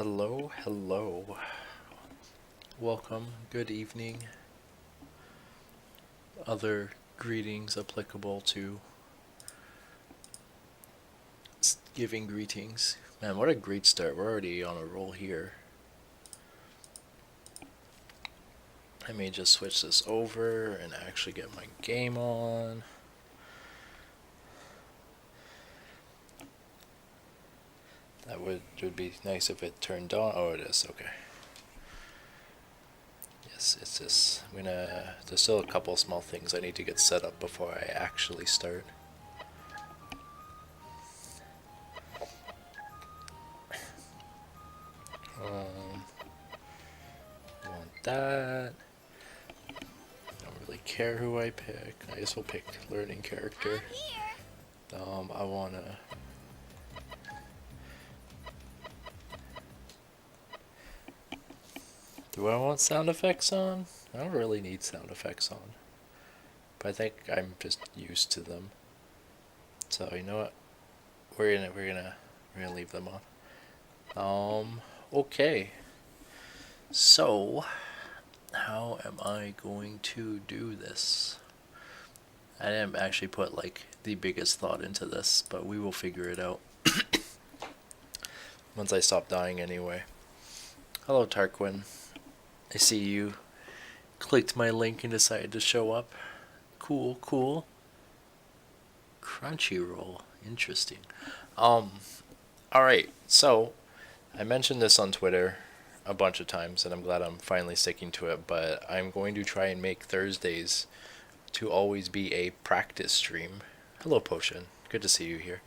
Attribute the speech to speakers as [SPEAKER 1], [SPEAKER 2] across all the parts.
[SPEAKER 1] Hello, hello. Welcome, good evening. Other greetings applicable to giving greetings. Man, what a great start. We're already on a roll here. I may just switch this over and actually get my game on. That would be nice if it turned on. Oh, it is. Okay. Yes, it's this. There's still a couple small things I need to get set up before I actually start. Want that. Don't really care who I pick. I guess we'll pick learning character. I wanna. Do I want sound effects on? I don't really need sound effects on, but I think I'm just used to them. So you know what? We're gonna leave them on. Okay. So, how am I going to do this? I didn't actually put like the biggest thought into this, but we will figure it out once I stop dying anyway. Hello, Tarquin. I see you clicked my link and decided to show up. Cool, cool. Crunchyroll, interesting. Alright, so I mentioned this on Twitter a bunch of times, and I'm glad I'm finally sticking to it, but I'm going to try and make Thursdays to always be a practice stream. Hello, Potion. Good to see you here.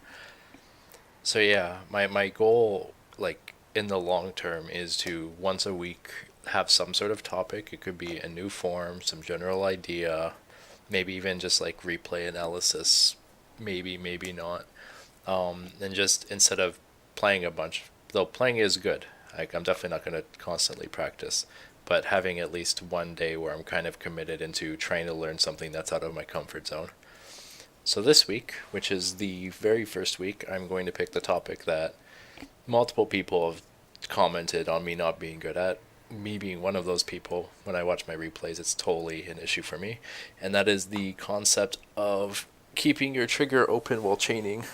[SPEAKER 1] So yeah, my goal, like, in the long term is to once a week have some sort of topic. It could be a new form, some general idea, maybe even just like replay analysis, maybe not. And just instead of playing a bunch, though playing is good. Like, I'm definitely not going to constantly practice, but having at least one day where I'm kind of committed into trying to learn something that's out of my comfort zone. So this week, which is the very first week, I'm going to pick the topic that multiple people have commented on me not being good at. Me being one of those people, when I watch my replays, it's totally an issue for me. And that is the concept of keeping your trigger open while chaining.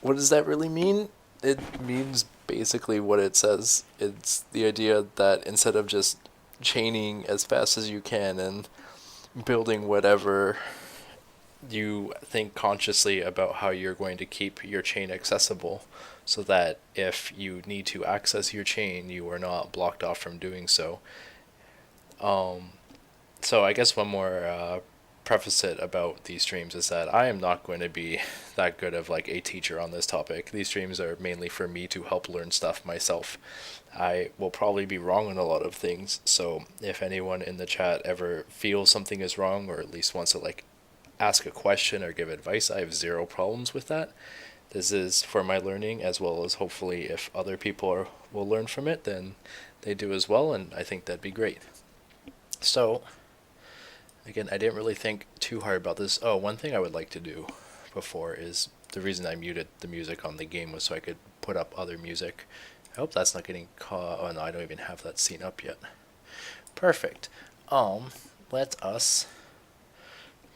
[SPEAKER 1] What does that really mean? It means basically what it says. It's the idea that instead of just chaining as fast as you can and building whatever, you think consciously about how you're going to keep your chain accessible so that if you need to access your chain, you are not blocked off from doing so. So I guess one more preface it about these streams is that I am not going to be that good of like a teacher on this topic. These streams are mainly for me to help learn stuff myself. I will probably be wrong on a lot of things, so if anyone in the chat ever feels something is wrong or at least wants to like ask a question or give advice, I have zero problems with that. This is for my learning, as well as hopefully if other people will learn from it, then they do as well, and I think that'd be great. So, again, I didn't really think too hard about this. Oh, one thing I would like to do before is, the reason I muted the music on the game was so I could put up other music. I hope that's not getting caught. Oh no, I don't even have that scene up yet. Perfect. Let us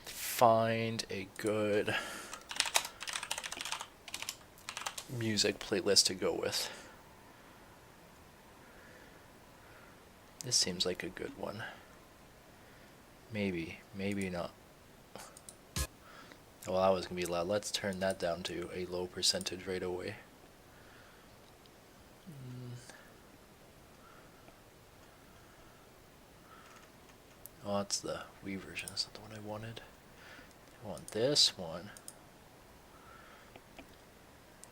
[SPEAKER 1] find a good music playlist to go with. This seems like a good one. Maybe not. Well, that was gonna be loud. Let's turn that down to a low percentage right away. Oh, that's the Wii version. That's not the one I wanted. I want this one.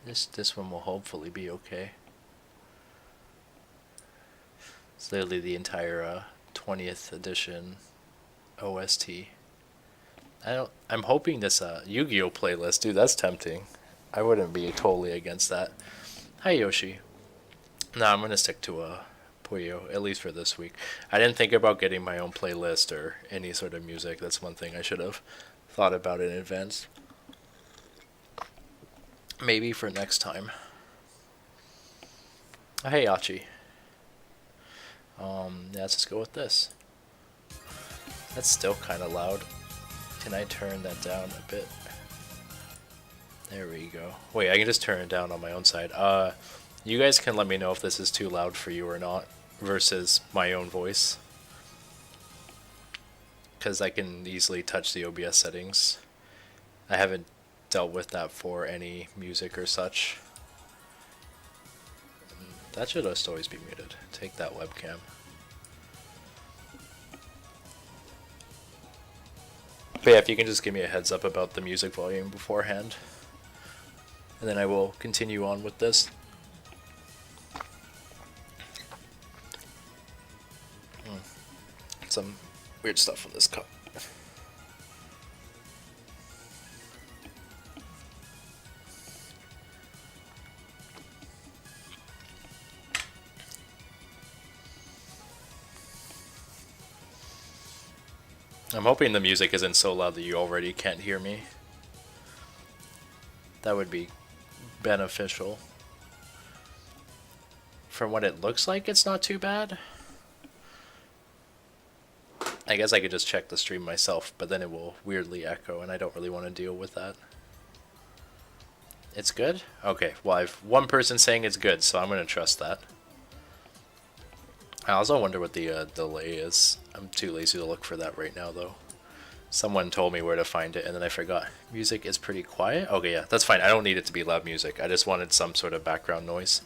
[SPEAKER 1] This one will hopefully be okay. It's literally the entire 20th edition OST. I'm hoping this Yu-Gi-Oh playlist, dude. That's tempting. I wouldn't be totally against that. Hi Yoshi. No, I'm gonna stick to Puyo, at least for this week. I didn't think about getting my own playlist or any sort of music. That's one thing I should have thought about in advance. Maybe for next time. Oh, hey, Achi. Yeah, let's just go with this. That's still kind of loud. Can I turn that down a bit? There we go. Wait, I can just turn it down on my own side. You guys can let me know if this is too loud for you or not versus my own voice. Because I can easily touch the OBS settings. I haven't dealt with that for any music or such. That should just always be muted. Take that webcam. But yeah, if you can just give me a heads up about the music volume beforehand. And then I will continue on with this. Some weird stuff in this cup. I'm hoping the music isn't so loud that you already can't hear me. That would be beneficial. From what it looks like, it's not too bad. I guess I could just check the stream myself, but then it will weirdly echo, and I don't really want to deal with that. It's good? Okay, well, I've one person saying it's good, so I'm going to trust that. I also wonder what the delay is. I'm too lazy to look for that right now, though. Someone told me where to find it, and then I forgot. Music is pretty quiet? Okay, yeah, that's fine. I don't need it to be loud music. I just wanted some sort of background noise.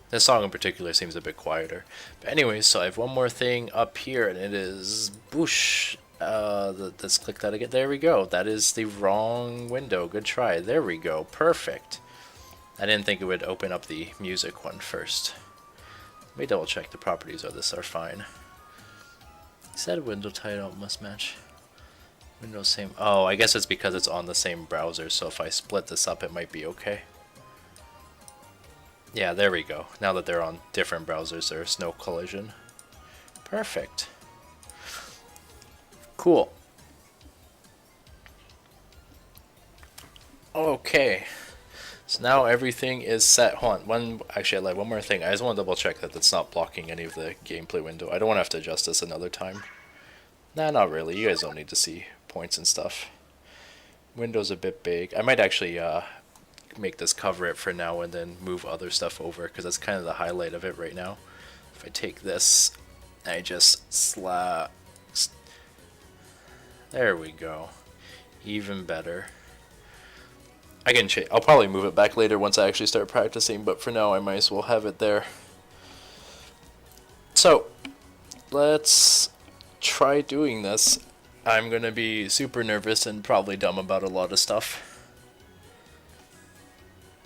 [SPEAKER 1] This song in particular seems a bit quieter. But anyways, so I have one more thing up here, and it is... Boosh! Let's click that again. There we go. That is the wrong window. Good try. There we go. Perfect. I didn't think it would open up the music one first. Let me double check the properties of this are fine. It said window title must match. Windows same. Oh, I guess it's because it's on the same browser, so if I split this up, it might be okay. Yeah, there we go. Now that they're on different browsers, there's no collision. Perfect. Cool. Okay. So now everything is set. Hold on. Actually, I lied. One more thing. I just want to double check that that's not blocking any of the gameplay window. I don't want to have to adjust this another time. Nah, not really. You guys don't need to see points and stuff. Window's a bit big. I might actually make this cover it for now and then move other stuff over, because that's kind of the highlight of it right now. If I take this, I just slap. There we go. Even better. I can change. I'll probably move it back later once I actually start practicing, but for now I might as well have it there. So, let's try doing this. I'm gonna be super nervous and probably dumb about a lot of stuff.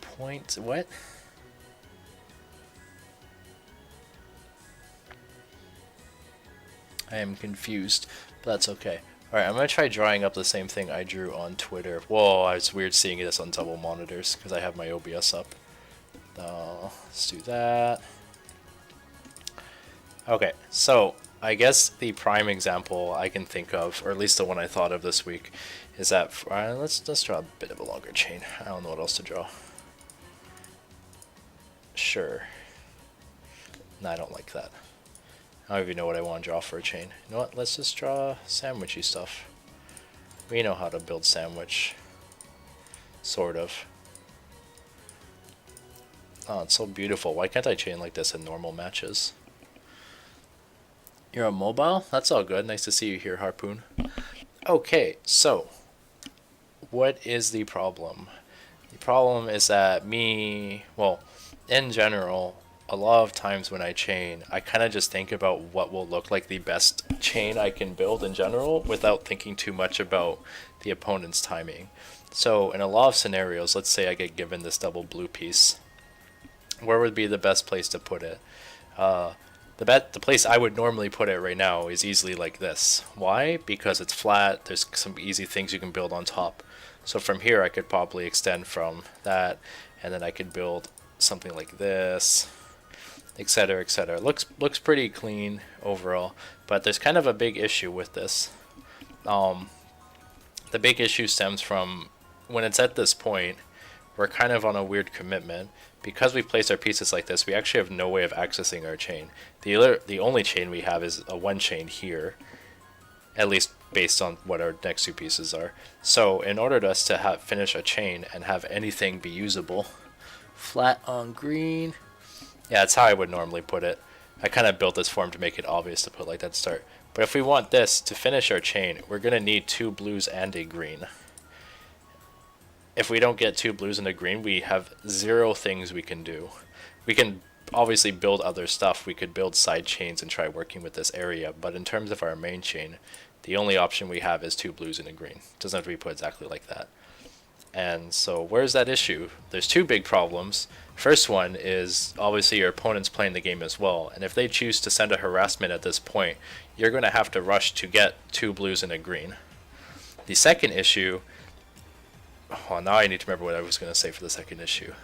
[SPEAKER 1] Point what? I am confused, but that's okay. Alright, I'm gonna try drawing up the same thing I drew on Twitter. Whoa, it's weird seeing this on double monitors because I have my OBS up. Let's do that. Okay, so I guess the prime example I can think of, or at least the one I thought of this week, is that let's draw a bit of a longer chain. I don't know what else to draw. Sure. No, I don't like that. I don't even know what I want to draw for a chain. You know what? Let's just draw sandwichy stuff. We know how to build sandwich. Sort of. Oh, it's so beautiful. Why can't I chain like this in normal matches? You're on mobile? That's all good. Nice to see you here, Harpoon. Okay, so what is the problem? The problem is that in general, a lot of times when I chain, I kind of just think about what will look like the best chain I can build in general without thinking too much about the opponent's timing. So in a lot of scenarios, let's say I get given this double blue piece. Where would be the best place to put it? The place I would normally put it right now is easily like this. Why? Because it's flat, there's some easy things you can build on top. So from here I could probably extend from that, and then I could build something like this, etc., etc. Looks pretty clean overall, but there's kind of a big issue with this. The big issue stems from when it's at this point we're kind of on a weird commitment. Because we place our pieces like this, we actually have no way of accessing our chain. The only chain we have is a one chain here, at least based on what our next two pieces are. So in order to us to finish a chain and have anything be usable, flat on green, yeah, that's how I would normally put it. I kind of built this form to make it obvious to put like that to start. But if we want this to finish our chain, we're going to need two blues and a green. If we don't get two blues and a green, we have zero things we can do. We can obviously build other stuff. We could build side chains and try working with this area, but in terms of our main chain, the only option we have is two blues and a green. It doesn't have to be put exactly like that. And so where's that issue? There's two big problems. First one is obviously your opponent's playing the game as well, and if they choose to send a harassment at this point, you're going to have to rush to get two blues and a green. The second issue, oh, now I need to remember what I was going to say for the second issue.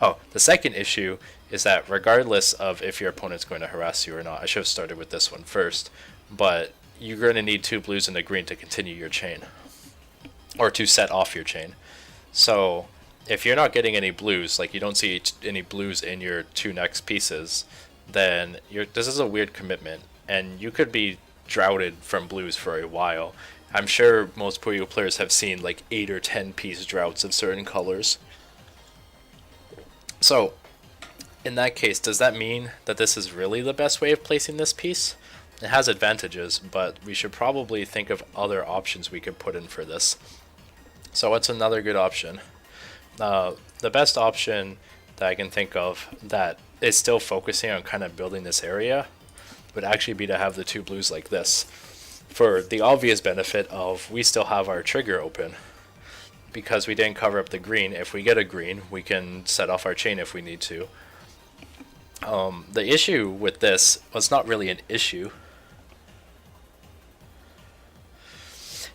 [SPEAKER 1] Oh, the second issue is that regardless of if your opponent's going to harass you or not, I should have started with this one first, but you're going to need two blues and a green to continue your chain, or to set off your chain. So if you're not getting any blues, like you don't see any blues in your two next pieces, then this is a weird commitment, and you could be droughted from blues for a while. I'm sure most Puyo players have seen like 8 or 10 piece droughts of certain colors. So in that case, does that mean that this is really the best way of placing this piece? It has advantages, but we should probably think of other options we could put in for this. So what's another good option? The best option that I can think of that is still focusing on kind of building this area would actually be to have the two blues like this, for the obvious benefit of we still have our trigger open. Because we didn't cover up the green, if we get a green, we can set off our chain if we need to. The issue with this was not really an issue.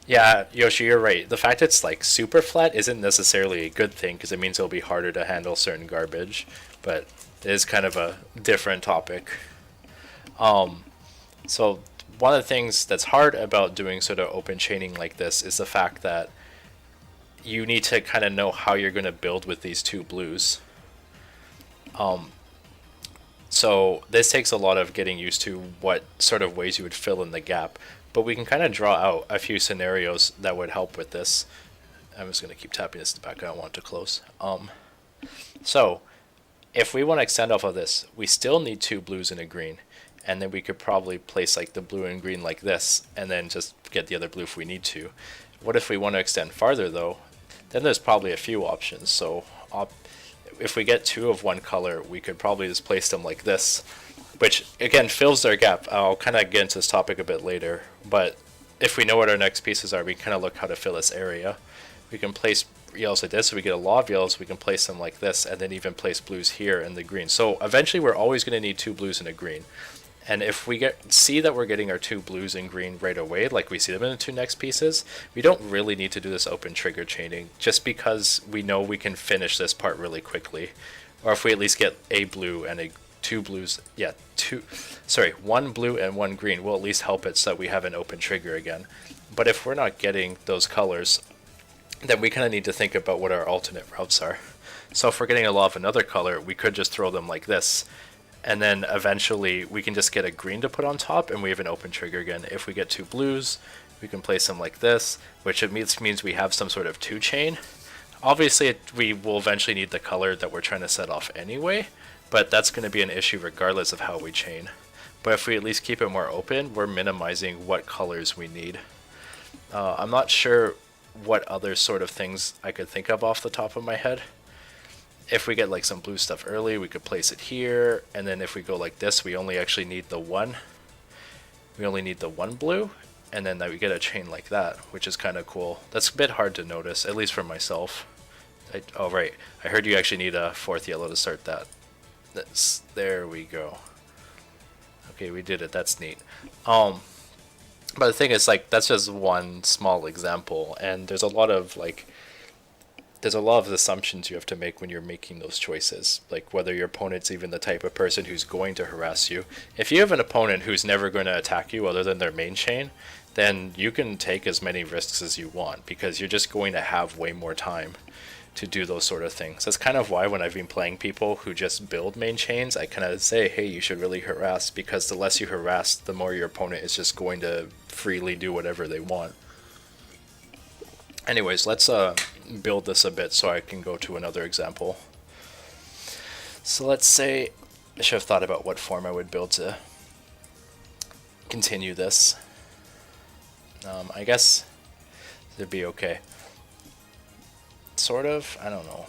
[SPEAKER 1] Yeah, Yoshi, you're right. The fact it's like super flat isn't necessarily a good thing, because it means it'll be harder to handle certain garbage, but it is kind of a different topic. So one of the things that's hard about doing sort of open chaining like this is the fact that you need to kind of know how you're going to build with these two blues. So this takes a lot of getting used to what sort of ways you would fill in the gap. But we can kind of draw out a few scenarios that would help with this. I'm just going to keep tapping this in the back. I don't want it to close. So if we want to extend off of this, we still need two blues and a green. And then we could probably place like the blue and green like this, and then just get the other blue if we need to. What if we want to extend farther though? Then there's probably a few options. So if we get two of one color, we could probably just place them like this, which again fills their gap. I'll kind of get into this topic a bit later, but if we know what our next pieces are, we kind of look how to fill this area. We can place yellows like this, so we get a lot of yellows. We can place them like this, and then even place blues here and the green. So eventually we're always going to need two blues and a green. And if we see that we're getting our two blues and green right away, like we see them in the two next pieces, we don't really need to do this open trigger chaining, just because we know we can finish this part really quickly. Or if we at least get a blue and two blues, yeah, one blue and one green will at least help it so that we have an open trigger again. But if we're not getting those colors, then we kind of need to think about what our alternate routes are. So if we're getting a lot of another color, we could just throw them like this, and then eventually we can just get a green to put on top and we have an open trigger again. If we get two blues, we can place them like this, which means we have some sort of two chain. Obviously we will eventually need the color that we're trying to set off anyway, but that's going to be an issue regardless of how we chain. But if we at least keep it more open, we're minimizing what colors we need. I'm not sure what other sort of things I could think of off the top of my head. If we get like some blue stuff early, we could place it here, and then if we go like this, we only actually need the one. We only need the one blue, and then we get a chain like that, which is kind of cool. That's a bit hard to notice, at least for myself. Oh right, I heard you actually need a fourth yellow to start that. There we go. Okay, we did it. That's neat. But the thing is, like, that's just one small example, and there's a lot of assumptions you have to make when you're making those choices, like whether your opponent's even the type of person who's going to harass you. If you have an opponent who's never going to attack you other than their main chain, then you can take as many risks as you want, because you're just going to have way more time. to do those sort of things. That's kind of why when I've been playing people who just build main chains, I kind of say, hey, you should really harass, because the less you harass, the more your opponent is just going to freely do whatever they want. Anyways, let's build this a bit so I can go to another example. So let's say, I should have thought about what form I would build to continue this. I guess it'd be okay. Sort of, I don't know.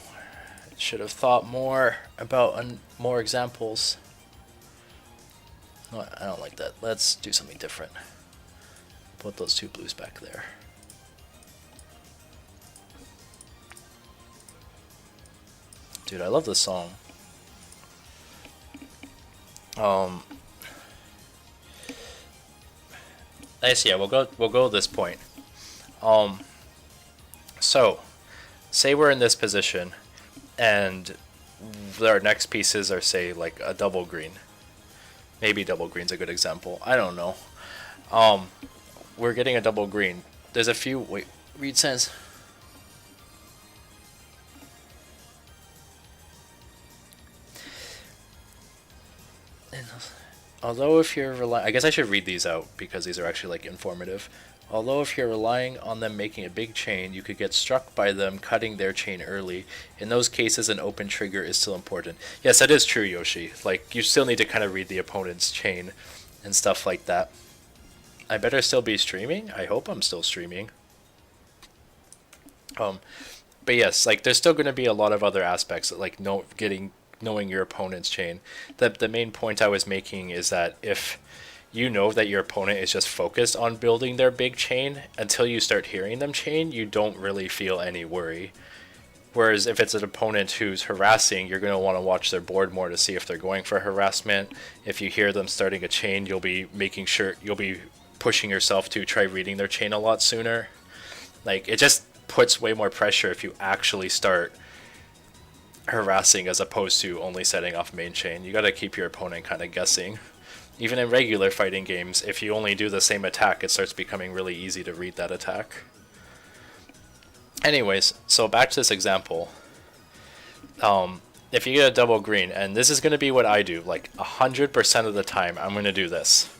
[SPEAKER 1] Should have thought more about more examples. No, I don't like that. Let's do something different. Put those two blues back there. Dude, I love this song. Nice, yeah, we'll go at this point. So say we're in this position and our next pieces are, say, like a double green. Maybe double green's a good example. I don't know. We're getting a double green. There's a few, wait, read says. Although if you're relying, I guess I should read these out because these are actually like informative. Although if you're relying on them making a big chain, you could get struck by them cutting their chain early. In those cases, an open trigger is still important. Yes, that is true, Yoshi. Like, you still need to kind of read the opponent's chain and stuff like that. I better still be streaming? I hope I'm still streaming. But yes, like, there's still going to be a lot of other aspects, like knowing your opponent's chain. The main point I was making is that if you know that your opponent is just focused on building their big chain, until you start hearing them chain, you don't really feel any worry. Whereas if it's an opponent who's harassing, you're going to want to watch their board more to see if they're going for harassment. If you hear them starting a chain, you'll be pushing yourself to try reading their chain a lot sooner. Like, it just puts way more pressure if you actually start harassing as opposed to only setting off main chain. You got to keep your opponent kind of guessing. Even in regular fighting games, if you only do the same attack, it starts becoming really easy to read that attack. Anyways, so back to this example. If you get a double green, and this is going to be what I do, like 100% of the time, I'm going to do this.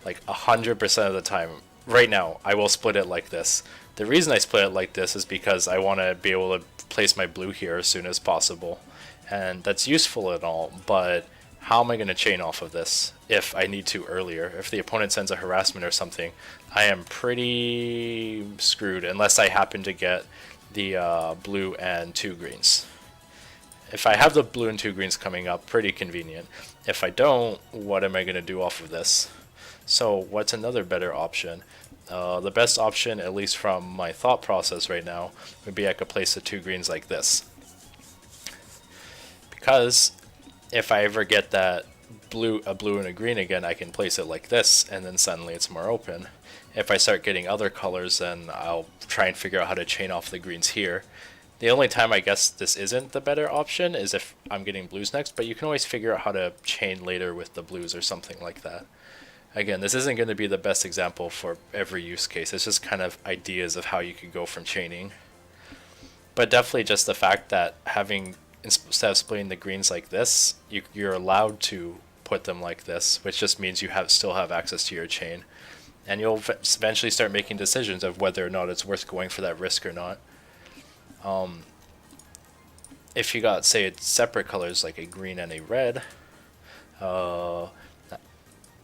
[SPEAKER 1] Like 100% of the time. Right now, I will split it like this. The reason I split it like this is because I want to be able to place my blue here as soon as possible. And that's useful and all, but how am I going to chain off of this if I need to earlier? If the opponent sends a harassment or something, I am pretty screwed unless I happen to get the blue and two greens. If I have the blue and two greens coming up, pretty convenient. If I don't, what am I going to do off of this? So what's another better option? The best option, at least from my thought process right now, would be I could place the two greens like this. Because if I ever get that a blue and a green again, I can place it like this, and then suddenly it's more open. If I start getting other colors, then I'll try and figure out how to chain off the greens here. The only time I guess this isn't the better option is if I'm getting blues next, but you can always figure out how to chain later with the blues or something like that. Again, this isn't going to be the best example for every use case. It's just kind of ideas of how you could go from chaining. But definitely just the fact that instead of splitting the greens like this, you're allowed to put them like this, which just means you still have access to your chain. And you'll eventually start making decisions of whether or not it's worth going for that risk or not. If you got, say, separate colors like a green and a red,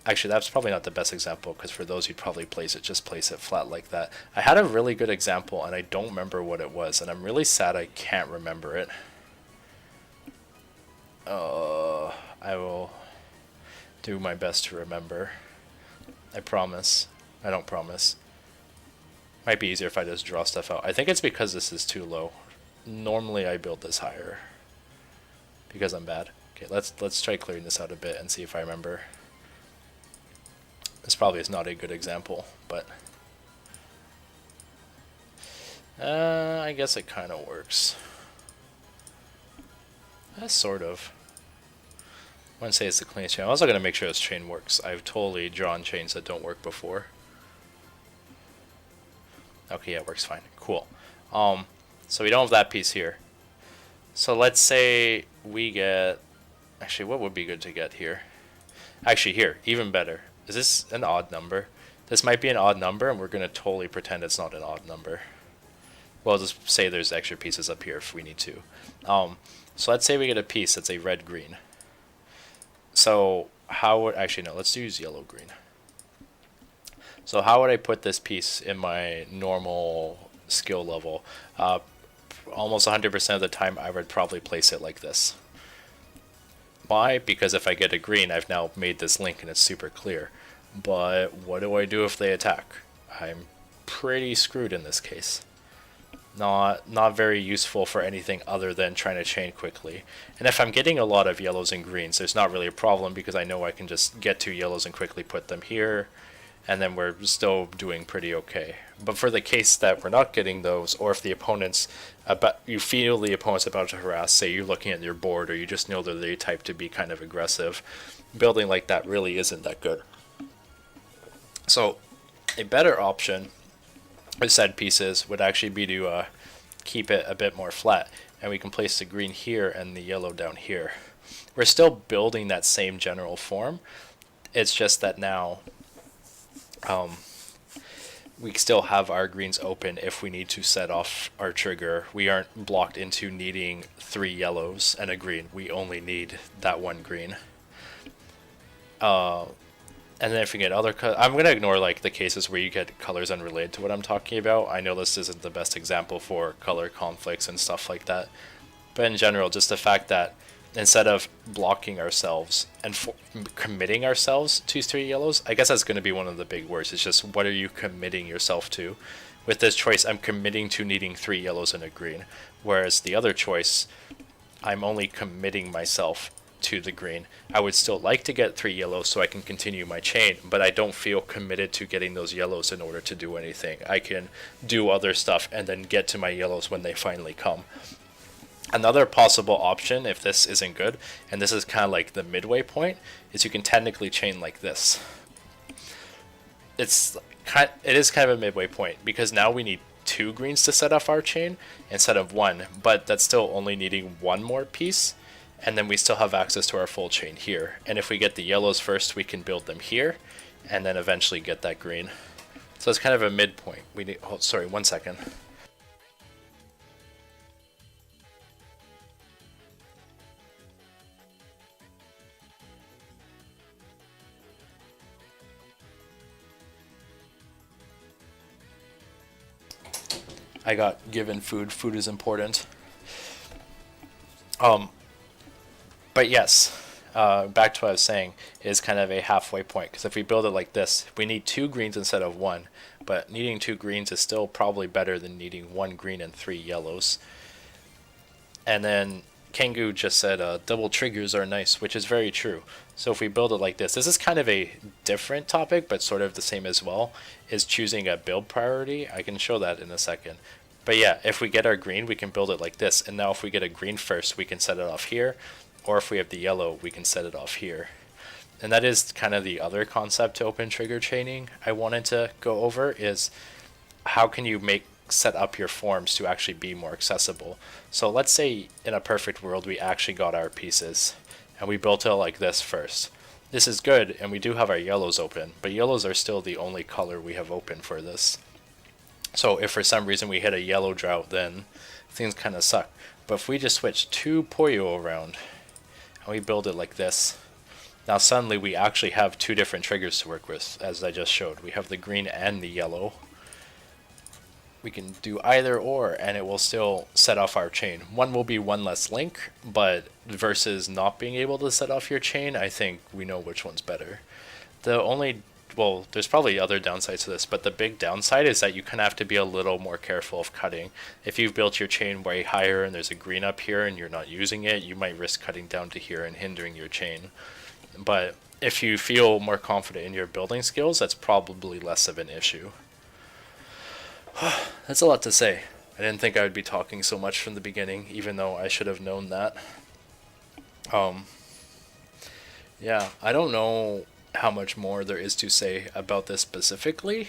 [SPEAKER 1] actually, that's probably not the best example, because for those you'd probably just place it flat like that. I had a really good example, and I don't remember what it was, and I'm really sad I can't remember it. I will do my best to remember. I promise. I don't promise. Might be easier if I just draw stuff out. I think it's because this is too low. Normally I build this higher because I'm bad. Okay, let's try clearing this out a bit and see if I remember. This probably is not a good example, but I guess it kind of works. Sort of. I wouldn't say it's the cleanest chain. I'm also going to make sure this chain works. I've totally drawn chains that don't work before. Okay, yeah, it works fine. Cool. So we don't have that piece here. So let's say we get, actually what would be good to get here? Actually here, even better. Is this an odd number? This might be an odd number and we're going to totally pretend it's not an odd number. Well, just say there's extra pieces up here if we need to. So let's say we get a piece that's a red-green. So how would, actually no, let's use yellow-green. So how would I put this piece in my normal skill level? Almost 100% of the time I would probably place it like this. Why? Because if I get a green, I've now made this link and it's super clear. But what do I do if they attack? I'm pretty screwed in this case. Not very useful for anything other than trying to chain quickly. And if I'm getting a lot of yellows and greens, there's not really a problem because I know I can just get 2 yellows and quickly put them here, and then we're still doing pretty okay. But for the case that we're not getting those, or if the opponent's you feel the opponent's about to harass, say you're looking at your board or you just know that they type to be kind of aggressive, building like that really isn't that good. So a better option with said pieces would actually be to keep it a bit more flat, and we can place the green here and the yellow down here. We're still building that same general form, it's just that now we still have our greens open if we need to set off our trigger. We aren't blocked into needing 3 yellows and a green. We only need that 1 green. And then if you get other I'm going to ignore like the cases where you get colors unrelated to what I'm talking about. I know this isn't the best example for color conflicts and stuff like that. But in general, just the fact that instead of blocking ourselves and committing ourselves to 3 yellows, I guess that's going to be one of the big words. It's just what are you committing yourself to? With this choice, I'm committing to needing 3 yellows and a green. Whereas the other choice, I'm only committing myself to the green. I would still like to get 3 yellows so I can continue my chain, but I don't feel committed to getting those yellows in order to do anything. I can do other stuff and then get to my yellows when they finally come. Another possible option, if this isn't good, and this is kind of like the midway point, is you can technically chain like this. It is kind of a midway point, because now we need 2 greens to set off our chain instead of 1, but that's still only needing 1 more piece, and then we still have access to our full chain here. And if we get the yellows first, we can build them here, and then eventually get that green. So it's kind of a midpoint. We need, oh, sorry, 1 second. I got given food. Food is important. But yes, back to what I was saying, is kind of a halfway point. Because if we build it like this, we need 2 greens instead of 1. But needing 2 greens is still probably better than needing 1 green and 3 yellows. And then Kengu just said double triggers are nice, which is very true. So if we build it like this is kind of a different topic, but sort of the same as well, is choosing a build priority. I can show that in a second. But yeah, if we get our green, we can build it like this. And now if we get a green first, we can set it off here. Or if we have the yellow, we can set it off here. And that is kind of the other concept to open trigger chaining I wanted to go over, is how can you set up your forms to actually be more accessible. So let's say in a perfect world we actually got our pieces and we built it like this first. This is good, and we do have our yellows open, but yellows are still the only color we have open for this. So if for some reason we hit a yellow drought, then things kind of suck. But if we just switch 2 Puyo around and we build it like this, now suddenly we actually have 2 different triggers to work with, as I just showed. We have the green and the yellow. We can do either or, and it will still set off our chain. One will be 1 less link, but versus not being able to set off your chain, I think we know which one's better. The only, well, there's probably other downsides to this, but the big downside is that you kind of have to be a little more careful of cutting. If you've built your chain way higher and there's a green up here and you're not using it, you might risk cutting down to here and hindering your chain. But if you feel more confident in your building skills, that's probably less of an issue. That's a lot to say. I didn't think I would be talking so much from the beginning, even though I should have known that. Yeah, I don't know how much more there is to say about this specifically.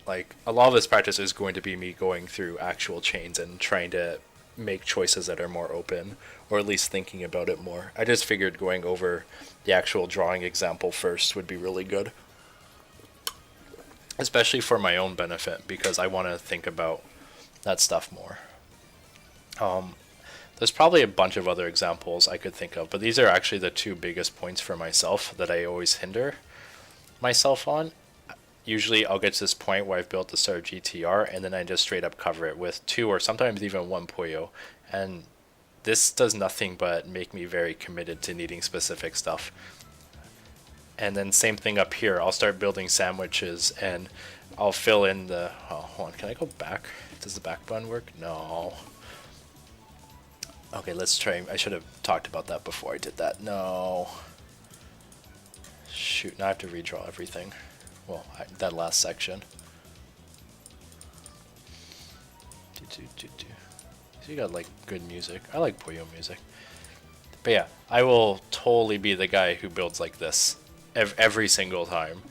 [SPEAKER 1] Like, a lot of this practice is going to be me going through actual chains and trying to make choices that are more open, or at least thinking about it more. I just figured going over the actual drawing example first would be really good, especially for my own benefit, because I want to think about that stuff more. There's probably a bunch of other examples I could think of, but these are actually the two biggest points for myself that I always hinder myself on. Usually I'll get to this point where I've built the start of GTR, and then I just straight up cover it with 2 or sometimes even 1 Puyo. And this does nothing but make me very committed to needing specific stuff. And then same thing up here. I'll start building sandwiches and I'll fill in the... Oh, hold on. Can I go back? Does the back button work? No. Okay, let's try. I should have talked about that before I did that. No. Shoot, now I have to redraw everything. Well, that last section. So you got like good music. I like Puyo music. But yeah, I will totally be the guy who builds like this every single time.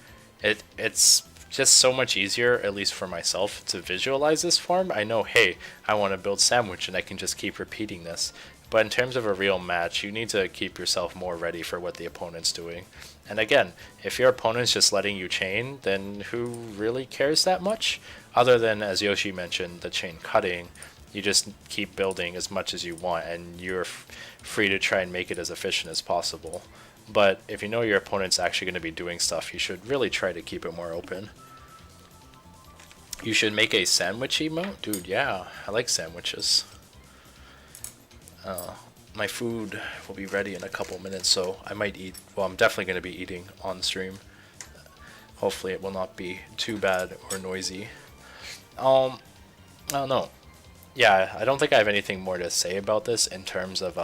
[SPEAKER 1] It's just so much easier, at least for myself, to visualize this form. I know, hey, I want to build sandwich, and I can just keep repeating this. But in terms of a real match, you need to keep yourself more ready for what the opponent's doing. And again, if your opponent's just letting you chain, then who really cares that much? Other than, as Yoshi mentioned, the chain cutting, you just keep building as much as you want, and you're free to try and make it as efficient as possible. But if you know your opponent's actually going to be doing stuff, you should really try to keep it more open. You should make a sandwich emote? Dude, yeah, I like sandwiches. My food will be ready in a couple minutes, so I might eat. Well, I'm definitely going to be eating on stream. Hopefully it will not be too bad or noisy. I don't know. Yeah, I don't think I have anything more to say about this in terms of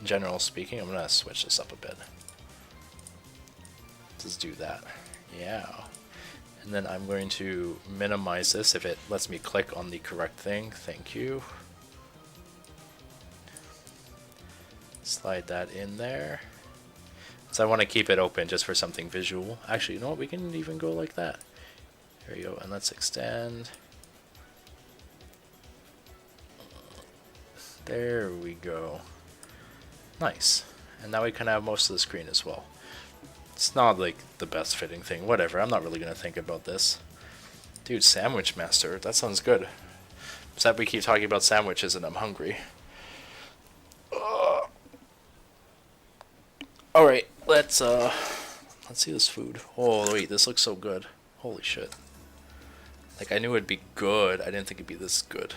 [SPEAKER 1] general speaking. I'm going to switch this up a bit. Let's do that. Yeah. And then I'm going to minimize this if it lets me click on the correct thing. Thank you. Slide that in there. So I want to keep it open just for something visual. Actually, you know what? We can even go like that. There you go. And let's extend. There we go. Nice. And now we can have most of the screen as well. It's not like the best fitting thing. Whatever. I'm not really going to think about this. Dude, Sandwich Master. That sounds good. Except we keep talking about sandwiches and I'm hungry. Alright, let's see this food. Oh wait, this looks so good. Holy shit. Like, I knew it'd be good. I didn't think it'd be this good.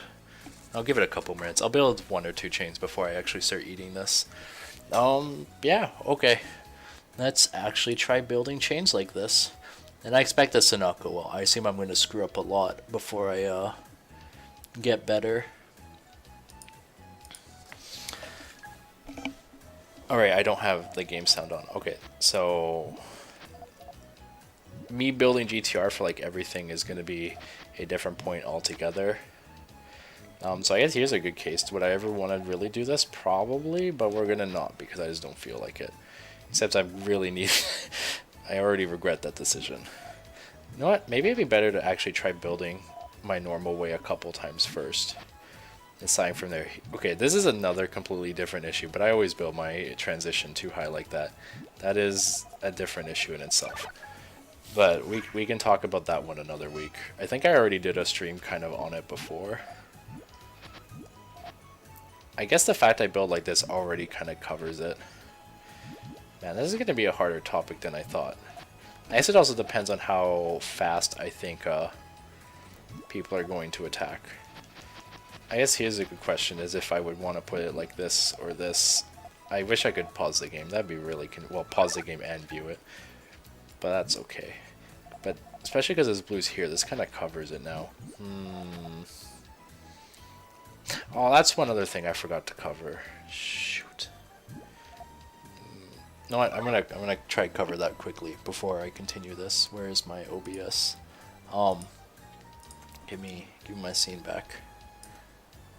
[SPEAKER 1] I'll give it a couple minutes. I'll build 1 or 2 chains before I actually start eating this. Yeah, okay. Let's actually try building chains like this. And I expect this to not go well. I assume I'm going to screw up a lot before I get better. Alright, I don't have the game sound on. Okay, so me building GTR for like everything is going to be a different point altogether. So I guess here's a good case. Would I ever want to really do this? Probably, but we're going to not because I just don't feel like it. Except I really need... I already regret that decision. You know what? Maybe it'd be better to actually try building my normal way a couple times first. And starting from there. Okay, this is another completely different issue, but I always build my transition too high like that. That is a different issue in itself. But we can talk about that one another week. I think I already did a stream kind of on it before. I guess the fact I build like this already kind of covers it. Man, this is going to be a harder topic than I thought. I guess it also depends on how fast I think people are going to attack. I guess here's a good question, is if I would want to put it like this or this. I wish I could pause the game. That'd be really... well, pause the game and view it. But that's okay. But especially because there's blues here, this kind of covers it now. Oh, that's one other thing I forgot to cover. Shoot. No, I'm gonna try to cover that quickly before I continue this. Where is my OBS? Give me my scene back.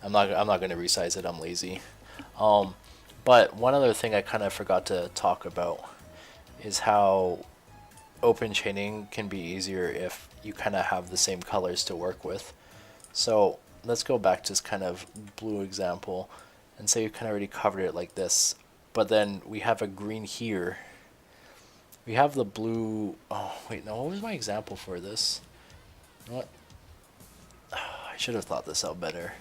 [SPEAKER 1] I'm not gonna resize it. I'm lazy. But one other thing I kind of forgot to talk about is how open chaining can be easier if you kind of have the same colors to work with. So let's go back to this kind of blue example and say you kind of already covered it like this, but then we have a green here. We have the blue. Oh wait, no, what was my example for this? You know what? I should have thought this out better.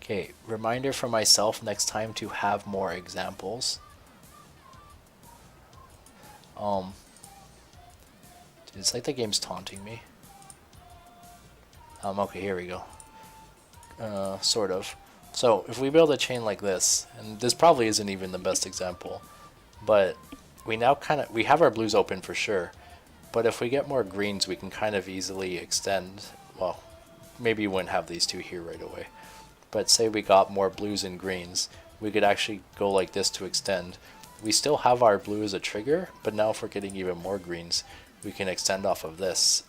[SPEAKER 1] Okay, reminder for myself next time to have more examples. Dude, it's like the game's taunting me. Okay, here we go. Sort of. So if we build a chain like this, and this probably isn't even the best example, but we now we have our blues open for sure, but if we get more greens, we can kind of easily extend. Well, maybe you wouldn't have these two here right away, but say we got more blues and greens, we could actually go like this to extend. We still have our blue as a trigger, but now if we're getting even more greens, we can extend off of this.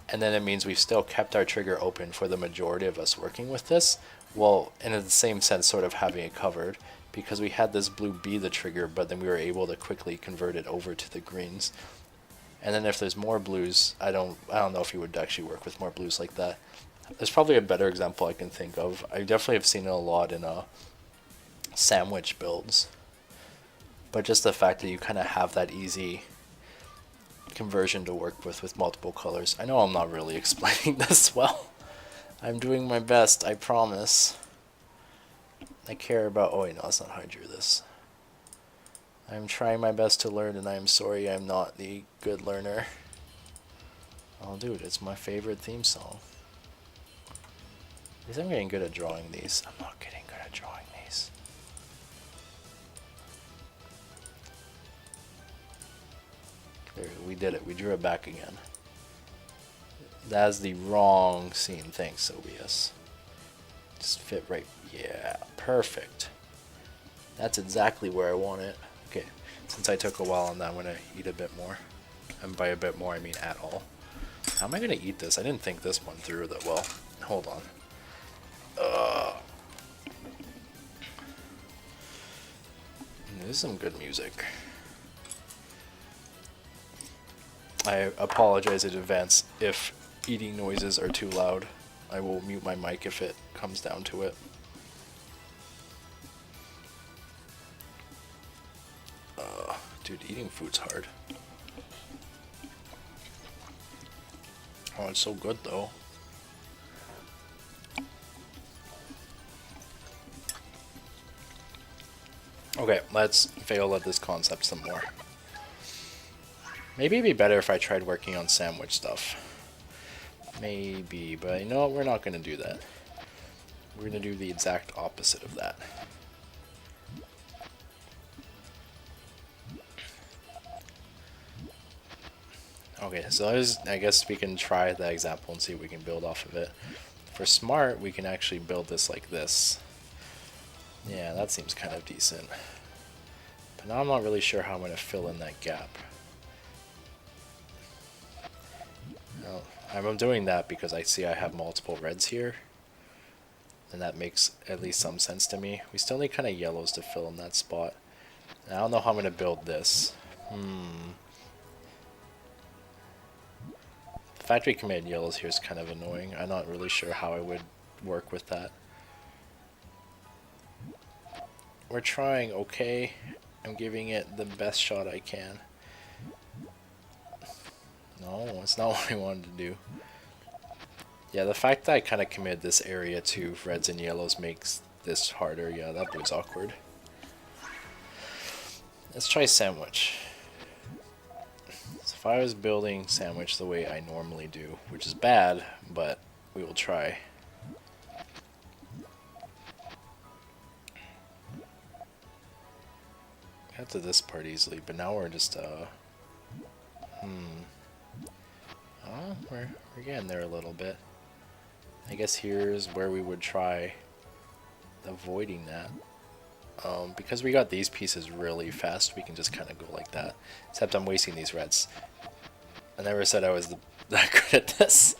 [SPEAKER 1] And then it means we've still kept our trigger open for the majority of us working with this. Well, and in the same sense, sort of having it covered, because we had this blue be the trigger, but then we were able to quickly convert it over to the greens. And then if there's more blues, I don't know if you would actually work with more blues like that. There's probably a better example I can think of. I definitely have seen it a lot in sandwich builds. But just the fact that you kind of have that easy conversion to work with multiple colors. I know I'm not really explaining this well. I'm doing my best, I promise. I care about... Oh wait, no, that's not how I drew this. I'm trying my best to learn, and I'm sorry I'm not the good learner. Oh dude, it's my favorite theme song. At least I'm getting good at drawing these. I'm not getting good at drawing these. There, we did it. We drew it back again. That's the wrong scene. Thanks, OBS. Just fit right. Yeah, perfect. That's exactly where I want it. Okay, since I took a while on that, I'm going to eat a bit more. And by a bit more, I mean at all. How am I going to eat this? I didn't think this one through that well. Hold on. This is some good music. I apologize in advance if eating noises are too loud. I will mute my mic if it comes down to it. Dude, eating food's hard. Oh, it's so good though. Okay, let's fail at this concept some more. Maybe it'd be better if I tried working on sandwich stuff. Maybe, but you know what? We're not going to do that. We're going to do the exact opposite of that. Okay, so I guess we can try that example and see if we can build off of it. For smart, we can actually build this like this. Yeah, that seems kind of decent. But now I'm not really sure how I'm going to fill in that gap. Well, I'm doing that because I see I have multiple reds here. And that makes at least some sense to me. We still need kind of yellows to fill in that spot. And I don't know how I'm going to build this. The fact we committed yellows here is kind of annoying. I'm not really sure how I would work with that. We're trying, okay? I'm giving it the best shot I can. No, it's not what I wanted to do. Yeah, the fact that I kind of committed this area to reds and yellows makes this harder. Yeah, that blue's awkward. Let's try sandwich. So if I was building sandwich the way I normally do, which is bad, but we will try. Got to this part easily, but now we're just we're getting there a little bit. I guess here's where we would try avoiding that. Because we got these pieces really fast, we can just kind of go like that. Except I'm wasting these reds. I never said I was that good at this.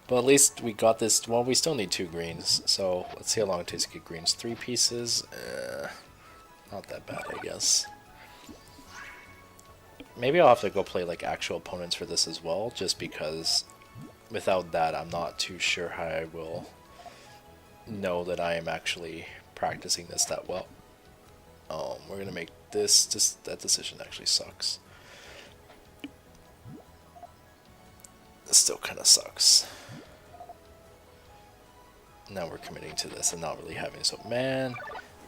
[SPEAKER 1] But at least we got this. Well, we still need 2 greens. So let's see how long it takes to get greens. 3 pieces. Not that bad, I guess. Maybe I'll have to go play like actual opponents for this as well, just because without that I'm not too sure how I will know that I am actually practicing this that well. We're gonna make this. Just that decision actually sucks. It still kind of sucks. Now we're committing to this and not really having. So man,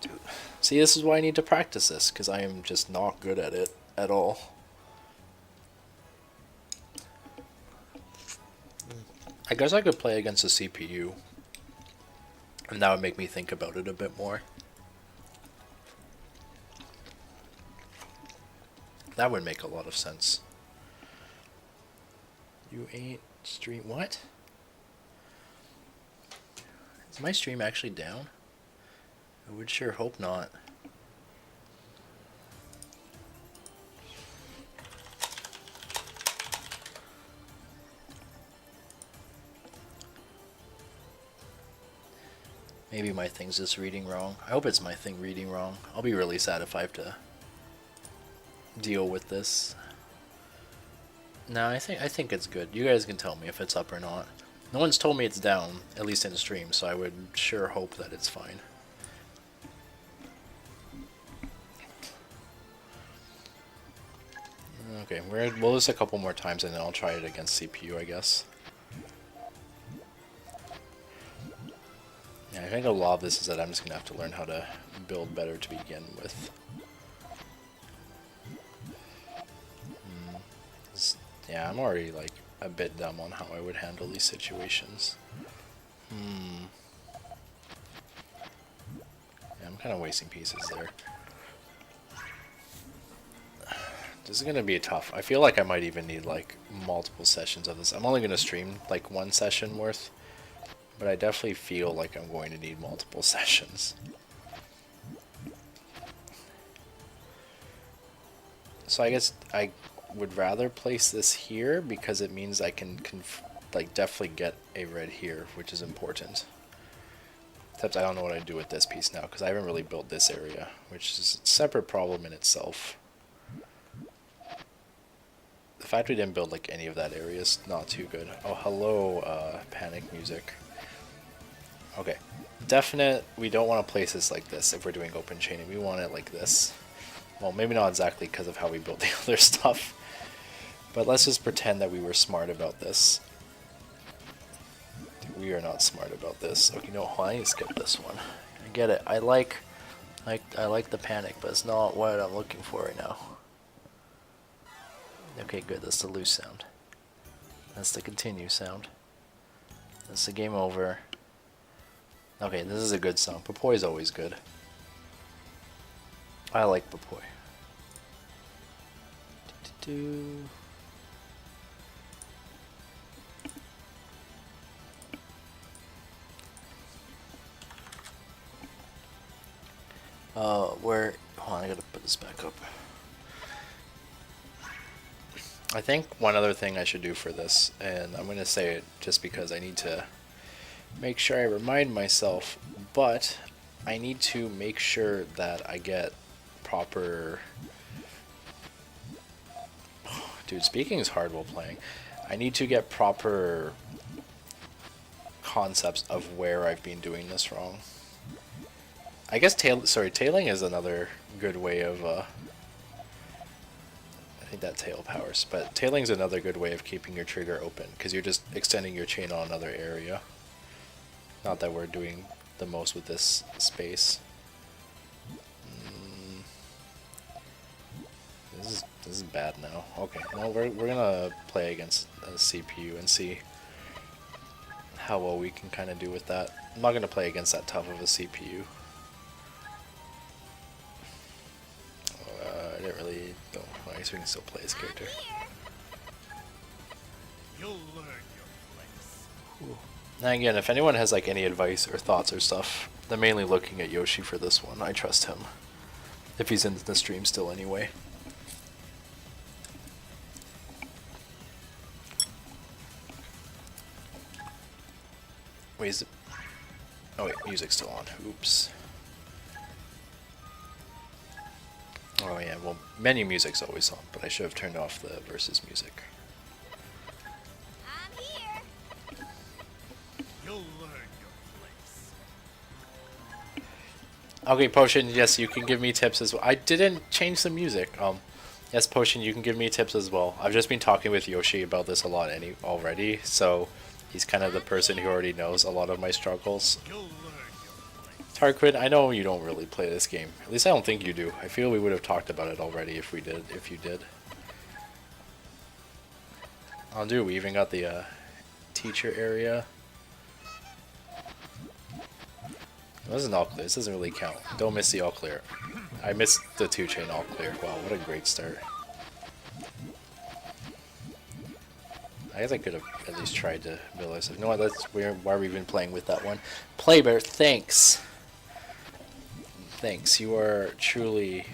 [SPEAKER 1] dude, see, this is why I need to practice this, because I am just not good at it at all. I guess I could play against a CPU, and that would make me think about it a bit more. That would make a lot of sense. You ain't stream. What? Is my stream actually down? I would sure hope not. Maybe my thing's just reading wrong. I hope it's my thing reading wrong. I'll be really sad if I have to deal with this. No, I think it's good. You guys can tell me if it's up or not. No one's told me it's down, at least in the stream, so I would sure hope that it's fine. Okay, we'll lose a couple more times and then I'll try it against CPU, I guess. Yeah, I think a lot of this is that I'm just going to have to learn how to build better to begin with. Yeah, I'm already like a bit dumb on how I would handle these situations. Yeah, I'm kind of wasting pieces there. This is going to be tough. I feel like I might even need like multiple sessions of this. I'm only going to stream like one session worth, but I definitely feel like I'm going to need multiple sessions. So I guess I would rather place this here because it means I can like definitely get a red here, which is important. Except I don't know what I'd do with this piece now because I haven't really built this area, which is a separate problem in itself. The fact we didn't build like any of that area is not too good. Oh, hello, panic music. Okay, definite. We don't want to place this like this if we're doing open chaining. We want it like this. Well, maybe not exactly because of how we built the other stuff. But let's just pretend that we were smart about this. We are not smart about this. Okay, no, I need to skip this one. I get it. I like the panic, but it's not what I'm looking for right now. Okay, good. That's the loose sound. That's the continue sound. That's the game over. Okay, this is a good song. Papoy is always good. I like Papoy. Where? Hold on, I gotta put this back up. I think one other thing I should do for this, and I'm gonna say it just because I need to make sure I remind myself, but I need to make sure that I get proper... Dude, speaking is hard while playing. I need to get proper concepts of where I've been doing this wrong. I guess tailing is another good way of... I think that tail powers, but tailing is another good way of keeping your trigger open, because you're just extending your chain on another area. Not that we're doing the most with this space. This is bad now. Okay, well we're gonna play against a CPU and see how well we can kind of do with that. I'm not gonna play against that tough of a CPU. I didn't really. Oh, I guess we can still play his character. You'll learn your place. Now again, if anyone has like any advice or thoughts or stuff, I'm mainly looking at Yoshi for this one. I trust him. If he's in the stream still anyway. Wait, is it? Oh wait, music's still on. Oops. Oh yeah, well, menu music's always on, but I should have turned off the versus music.
[SPEAKER 2] I'm here. You'll learn your place.
[SPEAKER 1] Okay, Potion, yes, you can give me tips as well. I didn't change the music. Yes, Potion, you can give me tips as well. I've just been talking with Yoshi about this a lot already, so he's kind of the person who already knows a lot of my struggles. Tarquin, I know you don't really play this game. At least I don't think you do. I feel we would have talked about it already if you did. Oh, dude, we even got the teacher area. This isn't all clear. This doesn't really count. Don't miss the all clear. I missed the 2-chain all clear. Wow, what a great start. I guess I could have at least tried to build this. You know what? Why are we even playing with that one? Playbear, thanks. Thanks. You are truly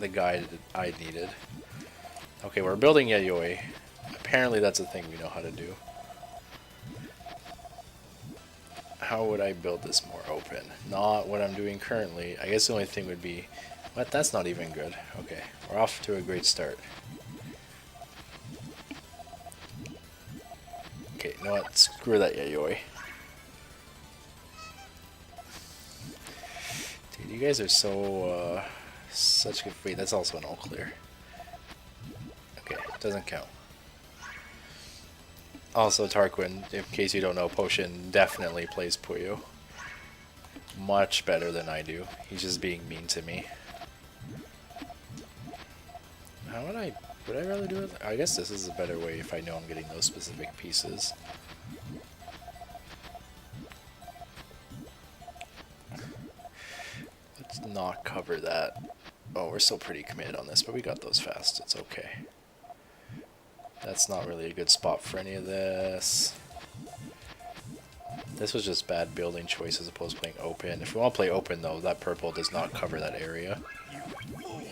[SPEAKER 1] the guy that I needed. Okay, we're building Yayoi. Apparently that's a thing we know how to do. How would I build this more open? Not what I'm doing currently. I guess the only thing would be... What? That's not even good. Okay, we're off to a great start. Okay, you know what? Screw that Yayoi. Dude, you guys are so... such good... Wait, that's also an all clear. Okay, doesn't count. Also, Tarquin, in case you don't know, Potion definitely plays Puyo. Much better than I do. He's just being mean to me. How would I rather do it? I guess this is a better way if I know I'm getting those specific pieces. Let's not cover that. Oh, we're still pretty committed on this, but we got those fast. It's okay. That's not really a good spot for any of this. This was just bad building choice as opposed to playing open. If we want to play open, though, that purple does not cover that area.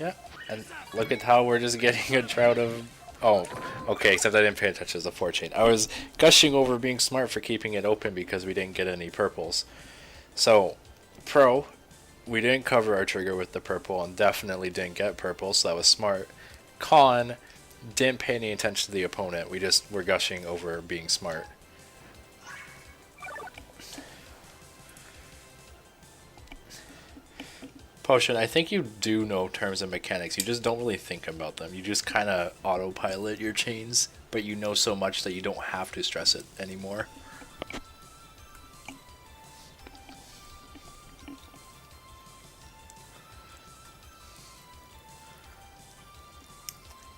[SPEAKER 1] Yeah, and look at how we're just getting a drought of... Oh, okay, except I didn't pay attention to the 4-chain. I was gushing over being smart for keeping it open because we didn't get any purples. So, pro, we didn't cover our trigger with the purple and definitely didn't get purple, so that was smart. Con, didn't pay any attention to the opponent. We just were gushing over being smart. Potion, I think you do know terms and mechanics. You just don't really think about them. You just kind of autopilot your chains, but you know so much that you don't have to stress it anymore.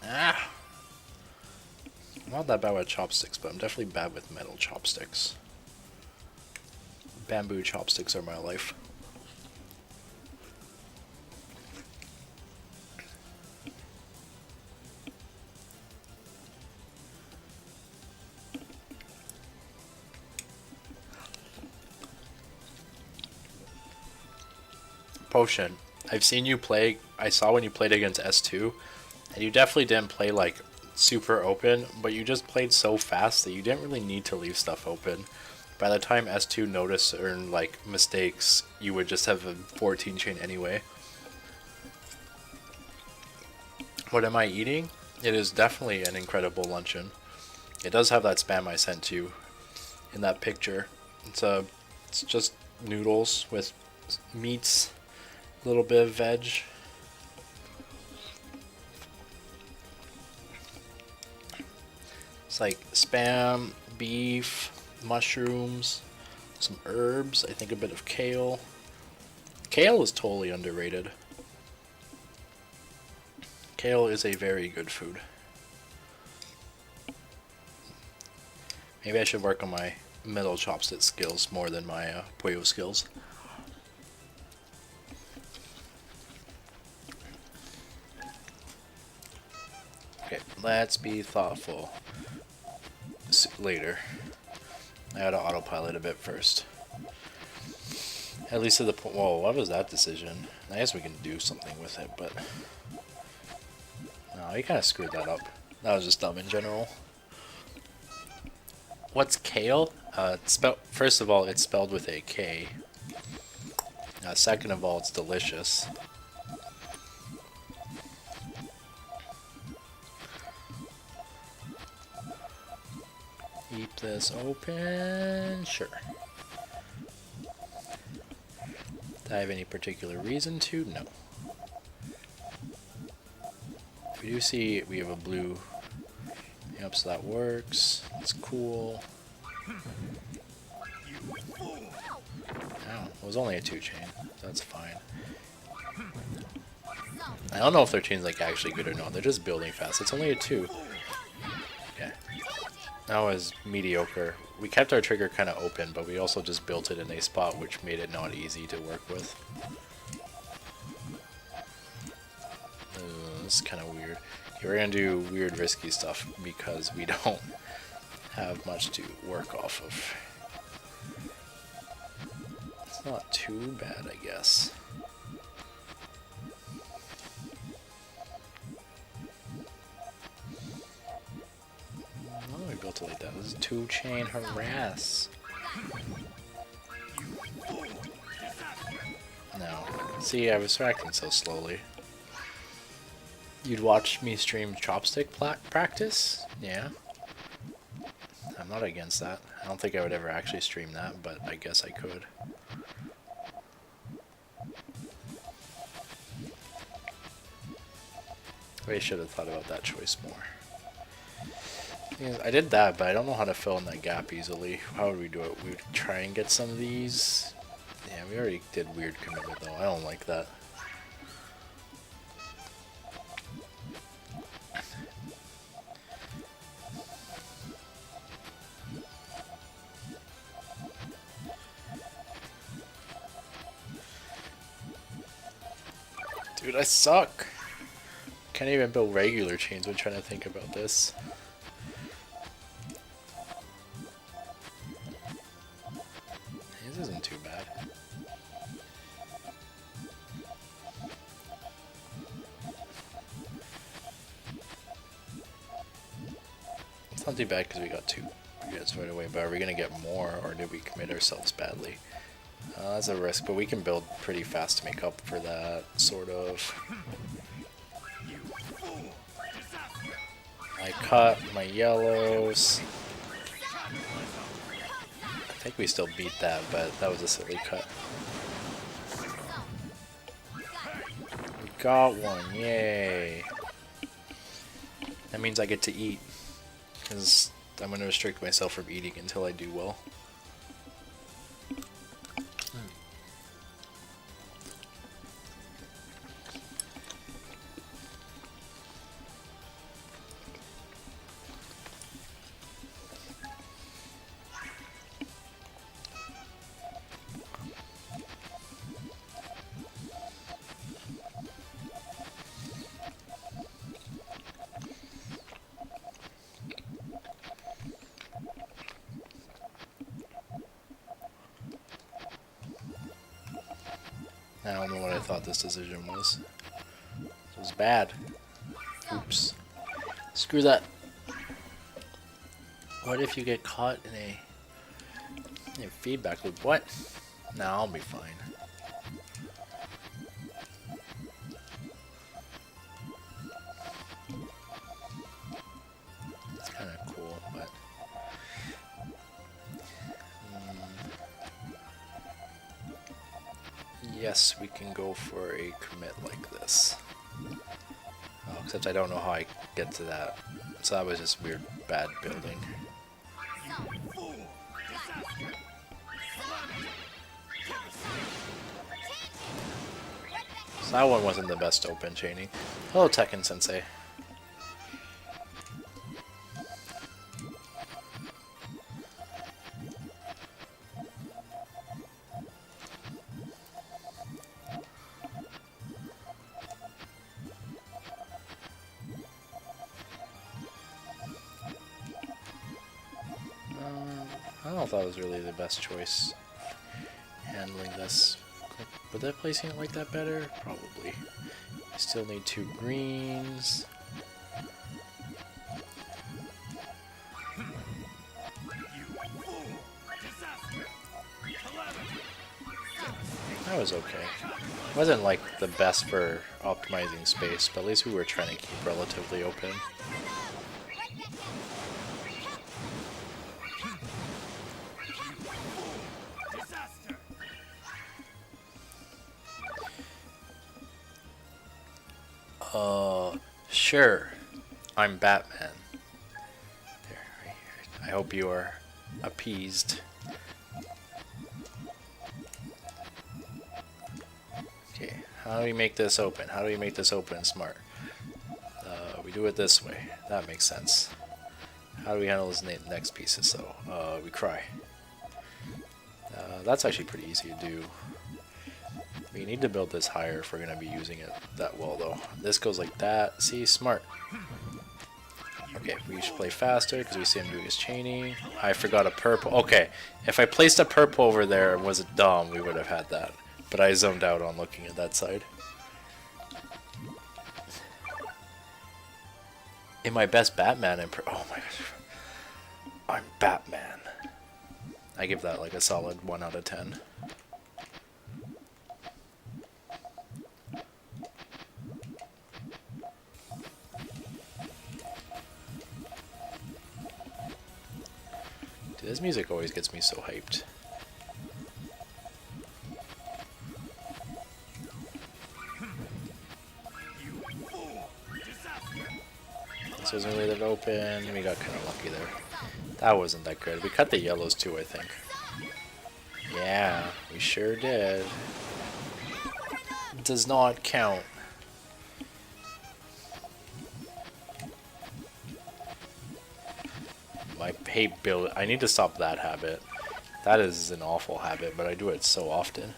[SPEAKER 1] Ah! I'm not that bad with chopsticks, but I'm definitely bad with metal chopsticks. Bamboo chopsticks are my life. Potion, I've seen you play. I saw when you played against S2, and you definitely didn't play like super open, but you just played so fast that you didn't really need to leave stuff open. By the time S2 noticed certain like mistakes, you would just have a 14-chain anyway. What am I eating? It is definitely an incredible luncheon. It does have that spam I sent you in that picture. It's just noodles with meats, a little bit of veg. It's like spam, beef, mushrooms, some herbs, I think a bit of kale. Kale is totally underrated. Kale is a very good food. Maybe I should work on my metal chopstick skills more than my Puyo skills. Okay, let's be thoughtful. Later. I gotta autopilot a bit first. At least to the point. Whoa, what was that decision? I guess we can do something with it, but. No, he kind of screwed that up. That was just dumb in general. What's kale? First of all, it's spelled with a K. Second of all, it's delicious. Keep this open. Sure. Do I have any particular reason to? No. If we do see we have a blue, yep, so that works. That's cool. Oh, it was only a 2-chain. That's fine. I don't know if their chain's like actually good or not. They're just building fast. It's only a 2. Yeah. That was mediocre. We kept our trigger kind of open, but we also just built it in a spot which made it not easy to work with. This is kind of weird. Okay, we're going to do weird risky stuff because we don't have much to work off of. It's not too bad, I guess. Oh, we built it like that. This is 2-chain harass. No. See, I was reacting so slowly. You'd watch me stream chopstick practice? Yeah. I'm not against that. I don't think I would ever actually stream that, but I guess I could. I should have thought about that choice more. I did that, but I don't know how to fill in that gap easily. How would we do it? We would try and get some of these. Yeah, we already did weird commitment though. I don't like that. Dude, I suck. Can't even build regular chains when trying to think about this. This isn't too bad. It's not too bad because we got 2 units right away, but are we going to get more or did we commit ourselves badly? That's a risk, but we can build pretty fast to make up for that, sort of. I cut my yellows. I think we still beat that, but that was a silly cut. We got one, yay. That means I get to eat, because I'm going to restrict myself from eating until I do well. I don't know what I thought this decision was. It was bad. Oops. Screw that. What if you get caught in a feedback loop? What? No, I'll be fine. It's kind of cool, but... Yes, we can go for a commit like this. Oh, except I don't know how I get to that. So that was just weird, bad building. So that one wasn't the best open chaining. Hello, Tekken Sensei. I don't know if that was really the best choice handling this. Would that placing it like that better? Probably. Still need 2 greens. That was okay. It wasn't like the best for optimizing space, but at least we were trying to keep relatively open. Sure. I'm Batman. There, right here. I hope you are appeased. Okay, how do we make this open? How do we make this open and smart? We do it this way. That makes sense. How do we handle this next pieces though? We cry. That's actually pretty easy to do. We need to build this higher if we're going to be using it that well though. This goes like that. See, smart. Okay, we should play faster because we see him doing his chaining. I forgot a purple. Okay, if I placed a purple over there and was it dumb, we would have had that. But I zoned out on looking at that side. In my best Batman oh my gosh. I'm Batman. I give that like a solid 1 out of 10. Dude, this music always gets me so hyped. This wasn't really that open. We got kind of lucky there. That wasn't that good. We cut the yellows too, I think. Yeah, we sure did. Does not count. I hate build. I need to stop that habit. That is an awful habit, but I do it so often.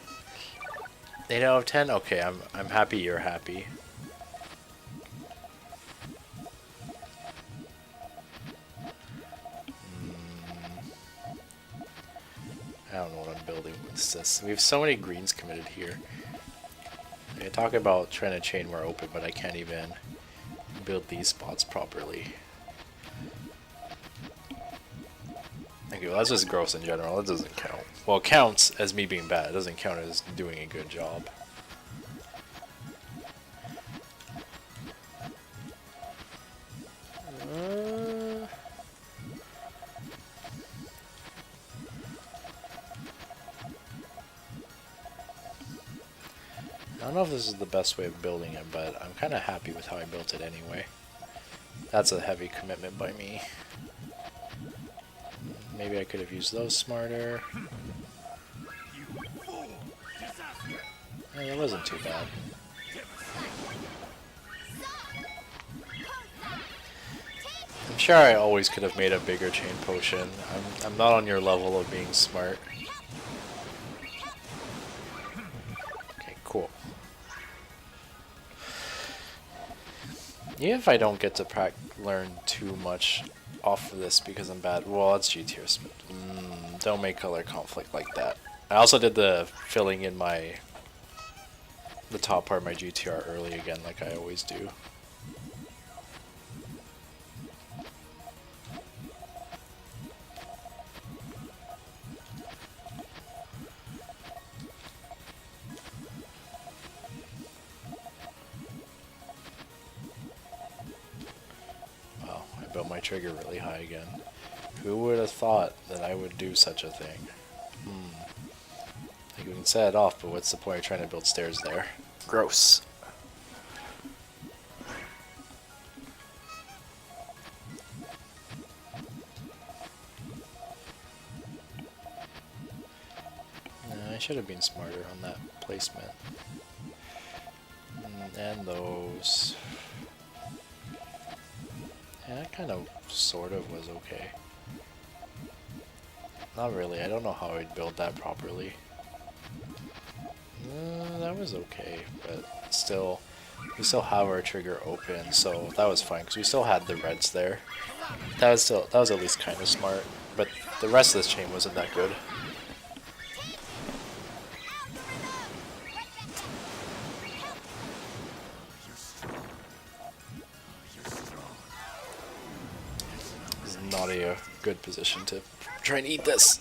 [SPEAKER 1] 8 out of 10? Okay, I'm happy you're happy. I don't know what I'm building. What's this? We have so many greens committed here. I talk about trying to chain more open, but I can't even build these spots properly. Okay, well that's just gross in general. That doesn't count. Well, it counts as me being bad. It doesn't count as doing a good job. I don't know if this is the best way of building it, but I'm kind of happy with how I built it anyway. That's a heavy commitment by me. Maybe I could have used those smarter. That wasn't too bad. I'm sure I always could have made a bigger chain potion. I'm not on your level of being smart. Okay, cool. Even if I don't get to learn too much off of this because I'm bad. Well, it's G tier. Don't make color conflict like that. I also did the filling in the top part of my GTR early again, like I always do. Wow, I built my trigger really high again. Who would have thought that I would do such a thing? Like we can set it off, but what's the point of trying to build stairs there? Gross. I should have been smarter on that placement. And those. Yeah, that kind of, sort of was okay. Not really, I don't know how I'd build that properly. That was okay, but still, we still have our trigger open, so that was fine, because we still had the reds there. That was at least kind of smart, but the rest of this chain wasn't that good. This is not a good position to try and eat this.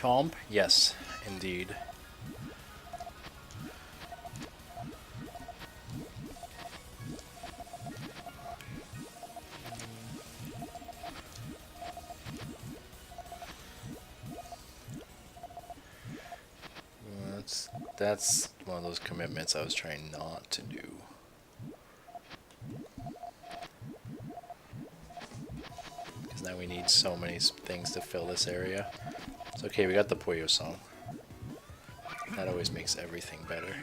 [SPEAKER 1] Chomp? Yes, indeed. That's one of those commitments I was trying not to do. Because now we need so many things to fill this area. It's okay, we got the Puyo song. That always makes everything better.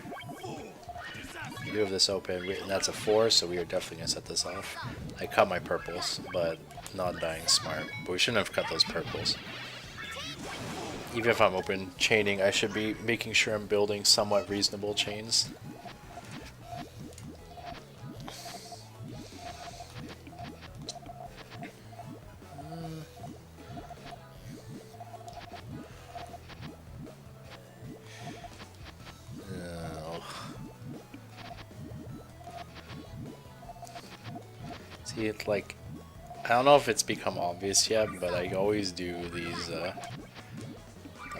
[SPEAKER 1] We do have this open, and that's a 4, so we are definitely going to set this off. I cut my purples, but not dying smart. But we shouldn't have cut those purples. Even if I'm open chaining, I should be making sure I'm building somewhat reasonable chains. See, it's like, I don't know if it's become obvious yet, but I always do these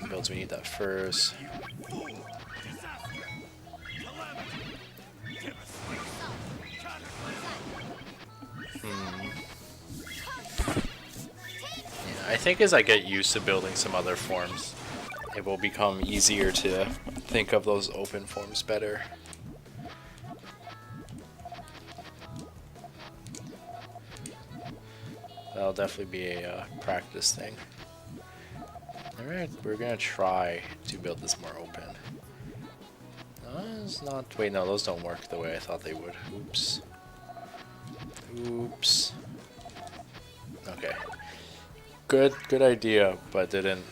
[SPEAKER 1] builds. We need that first. Yeah, I think as I get used to building some other forms, it will become easier to think of those open forms better. That'll definitely be a practice thing. Alright, we're gonna try to build this more open. It's not. Wait, no, those don't work the way I thought they would. Oops. Oops. Okay. Good idea, but didn't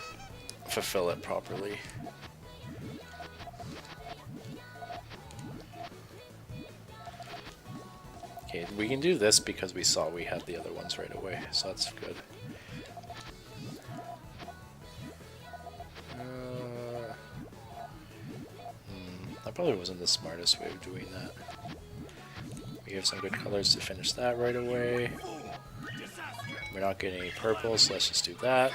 [SPEAKER 1] fulfill it properly. Okay, we can do this because we saw we had the other ones right away, so that's good. That probably wasn't the smartest way of doing that. We have some good colors to finish that right away. We're not getting any purples, so let's just do that.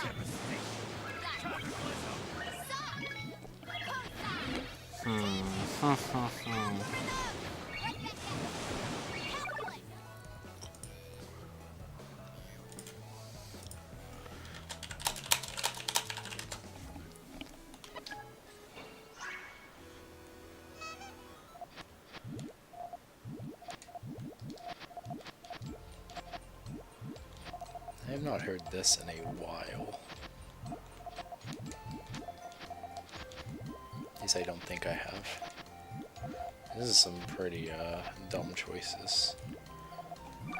[SPEAKER 1] I have not heard this in a while. At least I don't think I have. This is some pretty dumb choices.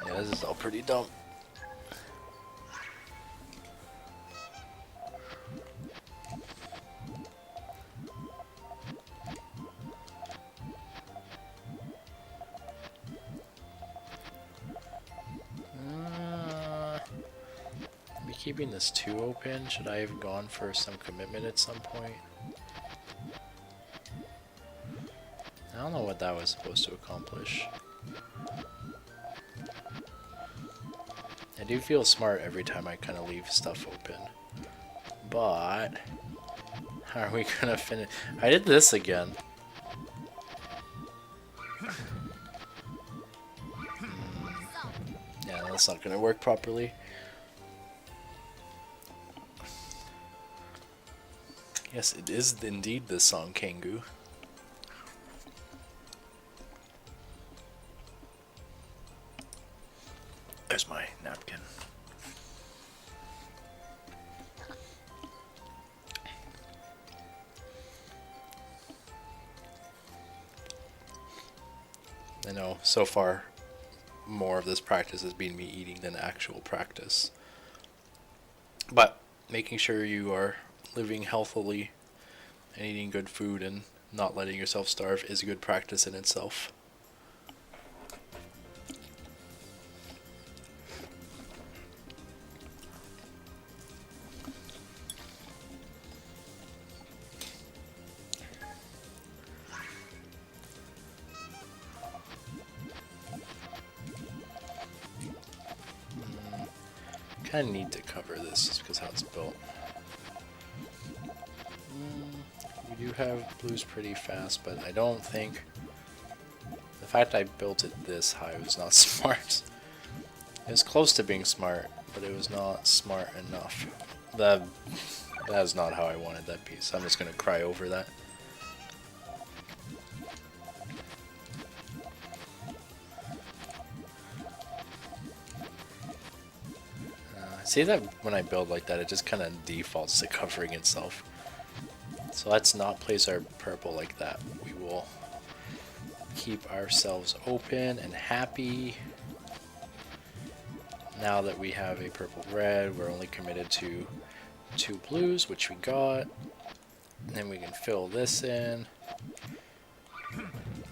[SPEAKER 1] Yeah, this is all pretty dumb. Keeping this 2 open, should I have gone for some commitment at some point? I don't know what that was supposed to accomplish. I do feel smart every time I kind of leave stuff open. But how are we gonna finish? I did this again. Yeah, that's not gonna work properly. Yes, it is indeed the song Kangu. There's my napkin. I know, so far, more of this practice has been me eating than actual practice. But making sure you are living healthily and eating good food and not letting yourself starve is a good practice in itself. Kind of need to cover this just because how it's built. have blues pretty fast, but I don't think the fact I built it this high was not smart. It was close to being smart, but it was not smart enough. That is not how I wanted that piece. I'm just gonna cry over that. See that when I build like that, it just kind of defaults to covering itself. So let's not place our purple like that. We will keep ourselves open and happy. Now that we have a purple red, we're only committed to 2 blues, which we got. And then we can fill this in.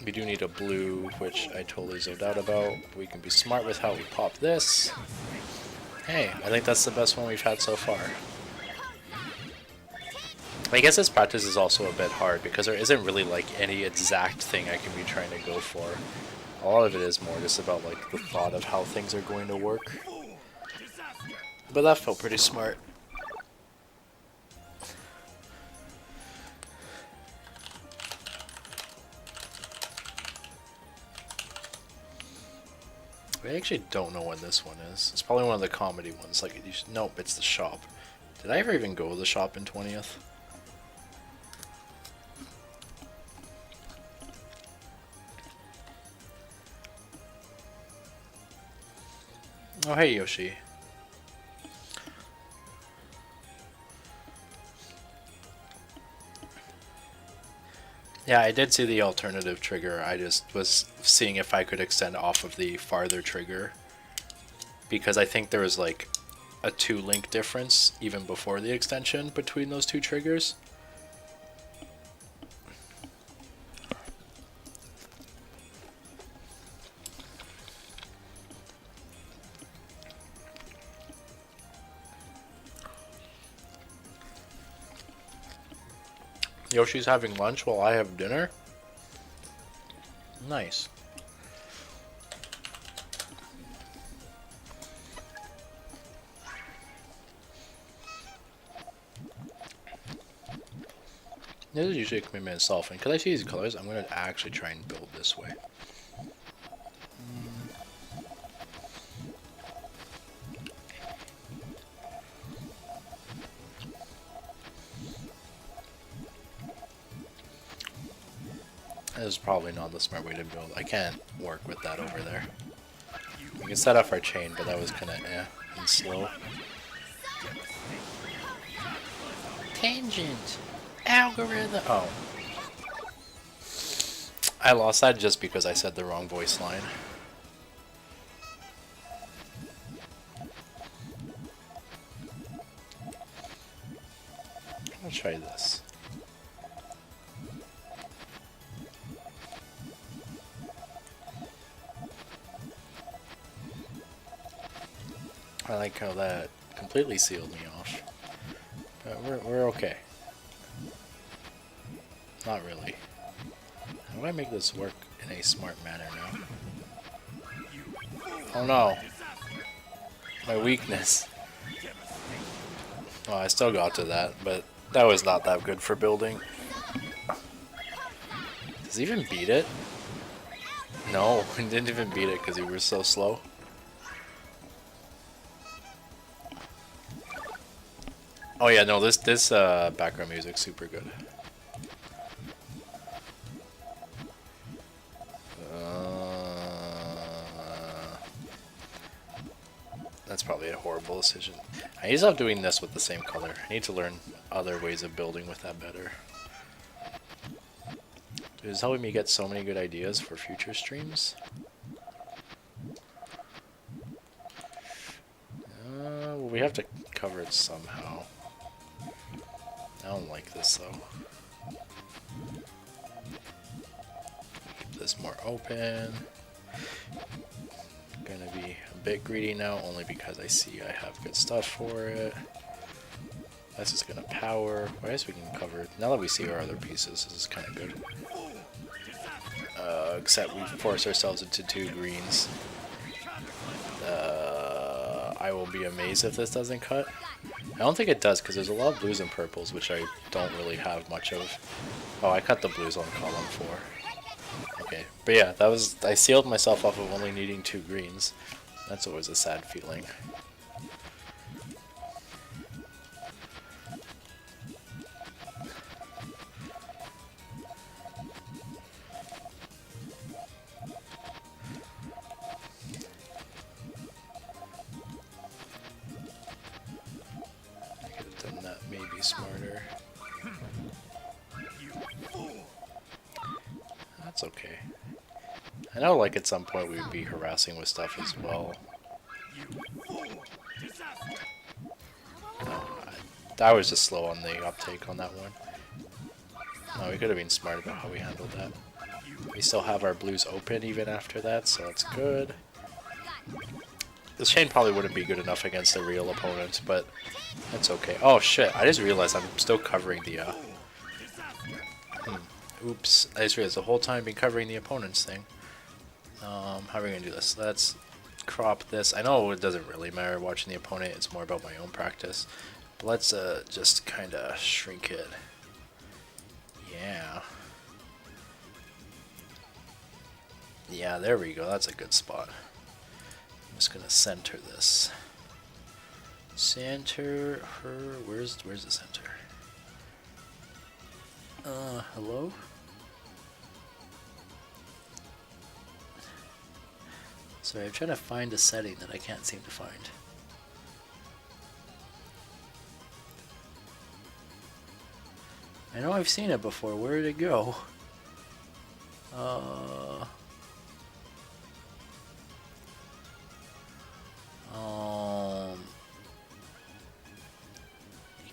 [SPEAKER 1] We do need a blue, which I totally zoned out about. We can be smart with how we pop this. Hey, I think that's the best one we've had so far. I guess this practice is also a bit hard because there isn't really like any exact thing I can be trying to go for. A lot of it is more just about like the thought of how things are going to work. But that felt pretty smart. I actually don't know when this one is. It's probably one of the comedy ones. Like, nope, it's the shop. Did I ever even go to the shop in 20th? Oh, hey, Yoshi. Yeah, I did see the alternative trigger. I just was seeing if I could extend off of the farther trigger. Because I think there was like a 2-link difference even before the extension between those 2 triggers. Yoshi's having lunch while I have dinner. Nice. This is usually a commitment itself, and because I see these colors, I'm going to actually try and build this way. This is probably not the smart way to build. I can't work with that over there. We can set off our chain, but that was kind of and slow. Tangent! Algorithm! Oh. I lost that just because I said the wrong voice line. I'll try this. I like how that completely sealed me off. But we're okay. Not really. How do I make this work in a smart manner now? Oh no. My weakness. Well, I still got to that, but that was not that good for building. Does he even beat it? No, he didn't even beat it because he was so slow. Oh yeah, no, this background music's super good. That's probably a horrible decision. I need to stop doing this with the same color. I need to learn other ways of building with that better. Dude, it's helping me get so many good ideas for future streams. Well, we have to cover it somehow. I don't like this though. Keep this more open. Gonna be a bit greedy now, only because I see I have good stuff for it. This is gonna power. I guess we can cover it. Now that we see our other pieces, this is kind of good. Except we force ourselves into 2 greens. I will be amazed if this doesn't cut. I don't think it does because there's a lot of blues and purples, which I don't really have much of. Oh, I cut the blues on column 4. Okay, but yeah, that was, I sealed myself off of only needing 2 greens. That's always a sad feeling. I could have done that maybe smarter. That's okay. I know, like, at some point we'd be harassing with stuff as well. I was just slow on the uptake on that one. No, we could have been smart about how we handled that. We still have our blues open even after that, so it's good. This chain probably wouldn't be good enough against a real opponent, but that's okay. Oh shit, I just realized I'm still covering the, oops, I just realized the whole time I've been covering the opponent's thing. How are we gonna do this? Let's crop this. I know it doesn't really matter watching the opponent, it's more about my own practice. But let's just kinda shrink it. Yeah. Yeah, there we go, that's a good spot. I'm just gonna center this. Center her, where's the center? Hello? Sorry, I'm trying to find a setting that I can't seem to find. I know I've seen it before. Where did it go?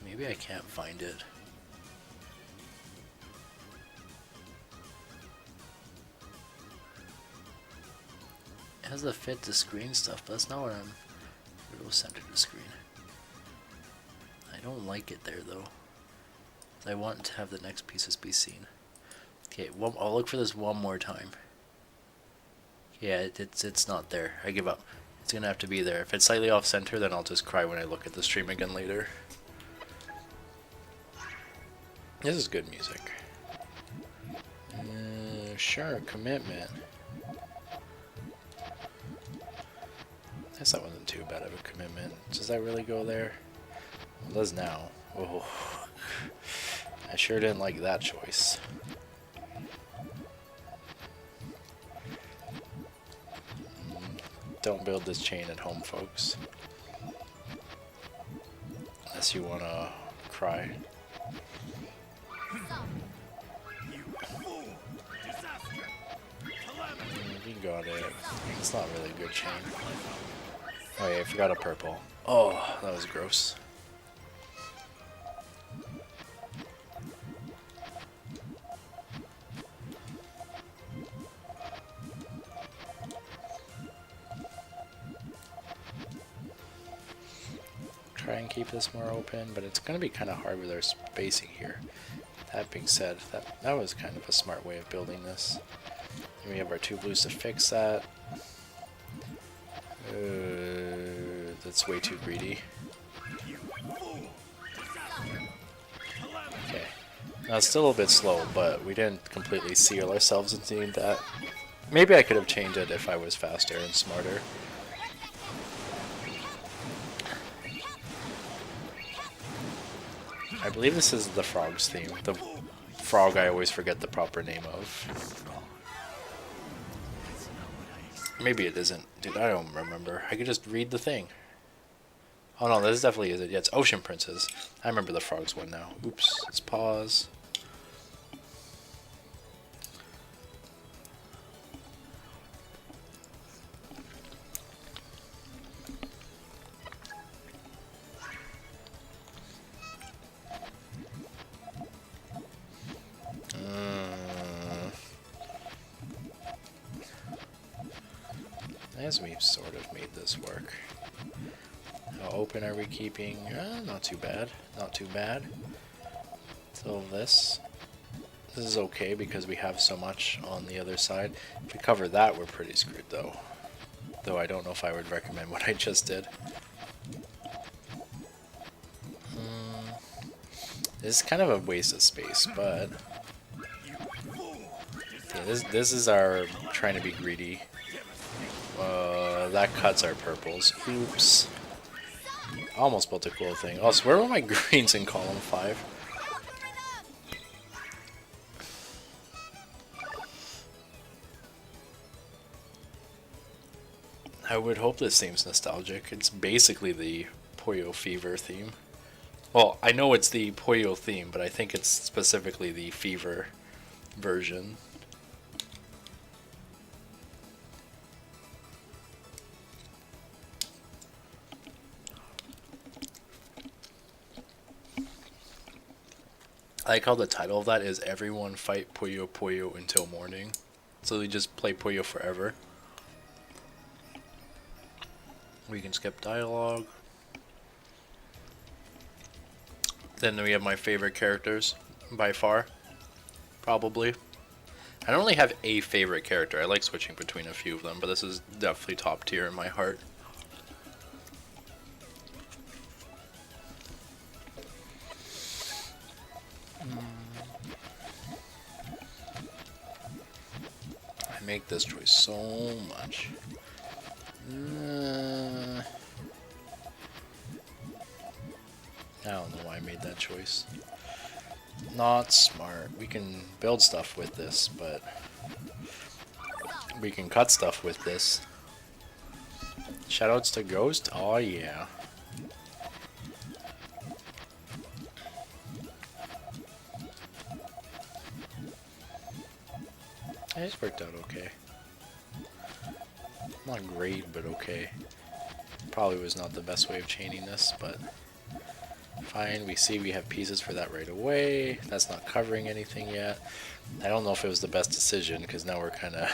[SPEAKER 1] Maybe I can't find it. It has the fit to screen stuff, but that's not what I'm... It was center to screen. I don't like it there though. I want to have the next pieces be seen. Okay, I'll look for this one more time. Yeah, it's not there. I give up. It's gonna have to be there. If it's slightly off center, then I'll just cry when I look at the stream again later. This is good music. Sure, commitment. I guess that wasn't too bad of a commitment. Does that really go there? It does now. Oh, I sure didn't like that choice. Don't build this chain at home, folks. Unless you wanna cry. You got it. It's not really a good chain. Oh yeah, I forgot a purple. Oh, that was gross. Try and keep this more open, but it's going to be kind of hard with our spacing here. That being said, that was kind of a smart way of building this. And we have our 2 blues to fix that. That's way too greedy. Okay. Now it's still a bit slow, but we didn't completely seal ourselves into that. Maybe I could have changed it if I was faster and smarter. I believe this is the frog's theme. The frog I always forget the proper name of. Maybe it isn't. Dude, I don't remember. I could just read the thing. Oh no, this definitely isn't. Yeah, it's Ocean Princess. I remember the frog's one now. Oops, let's pause. As we've sort of made this work. How open are we keeping? Not too bad. Not too bad. So this is okay because we have so much on the other side. If we cover that, we're pretty screwed though. Though I don't know if I would recommend what I just did. This is kind of a waste of space, but yeah, this is our trying to be greedy. That cuts our purples. Oops. Almost built a cool thing. Oh, so where were my greens in column 5? I would hope this seems nostalgic. It's basically the Puyo Fever theme. Well, I know it's the Puyo theme, but I think it's specifically the Fever version. I like how the title of that is Everyone Fight Puyo Puyo Until Morning. So they just play Puyo forever. We can skip dialogue. Then we have my favorite characters, by far. Probably. I don't really have a favorite character. I like switching between a few of them, but this is definitely top tier in my heart. I make this choice so much. I don't know why I made that choice. Not smart. We can build stuff with this, but we can cut stuff with this. Shoutouts to Ghost? Oh yeah. It just worked out okay. Not great, but okay. Probably was not the best way of chaining this, but fine. We see we have pieces for that right away. That's not covering anything yet. I don't know if it was the best decision, because now we're kind of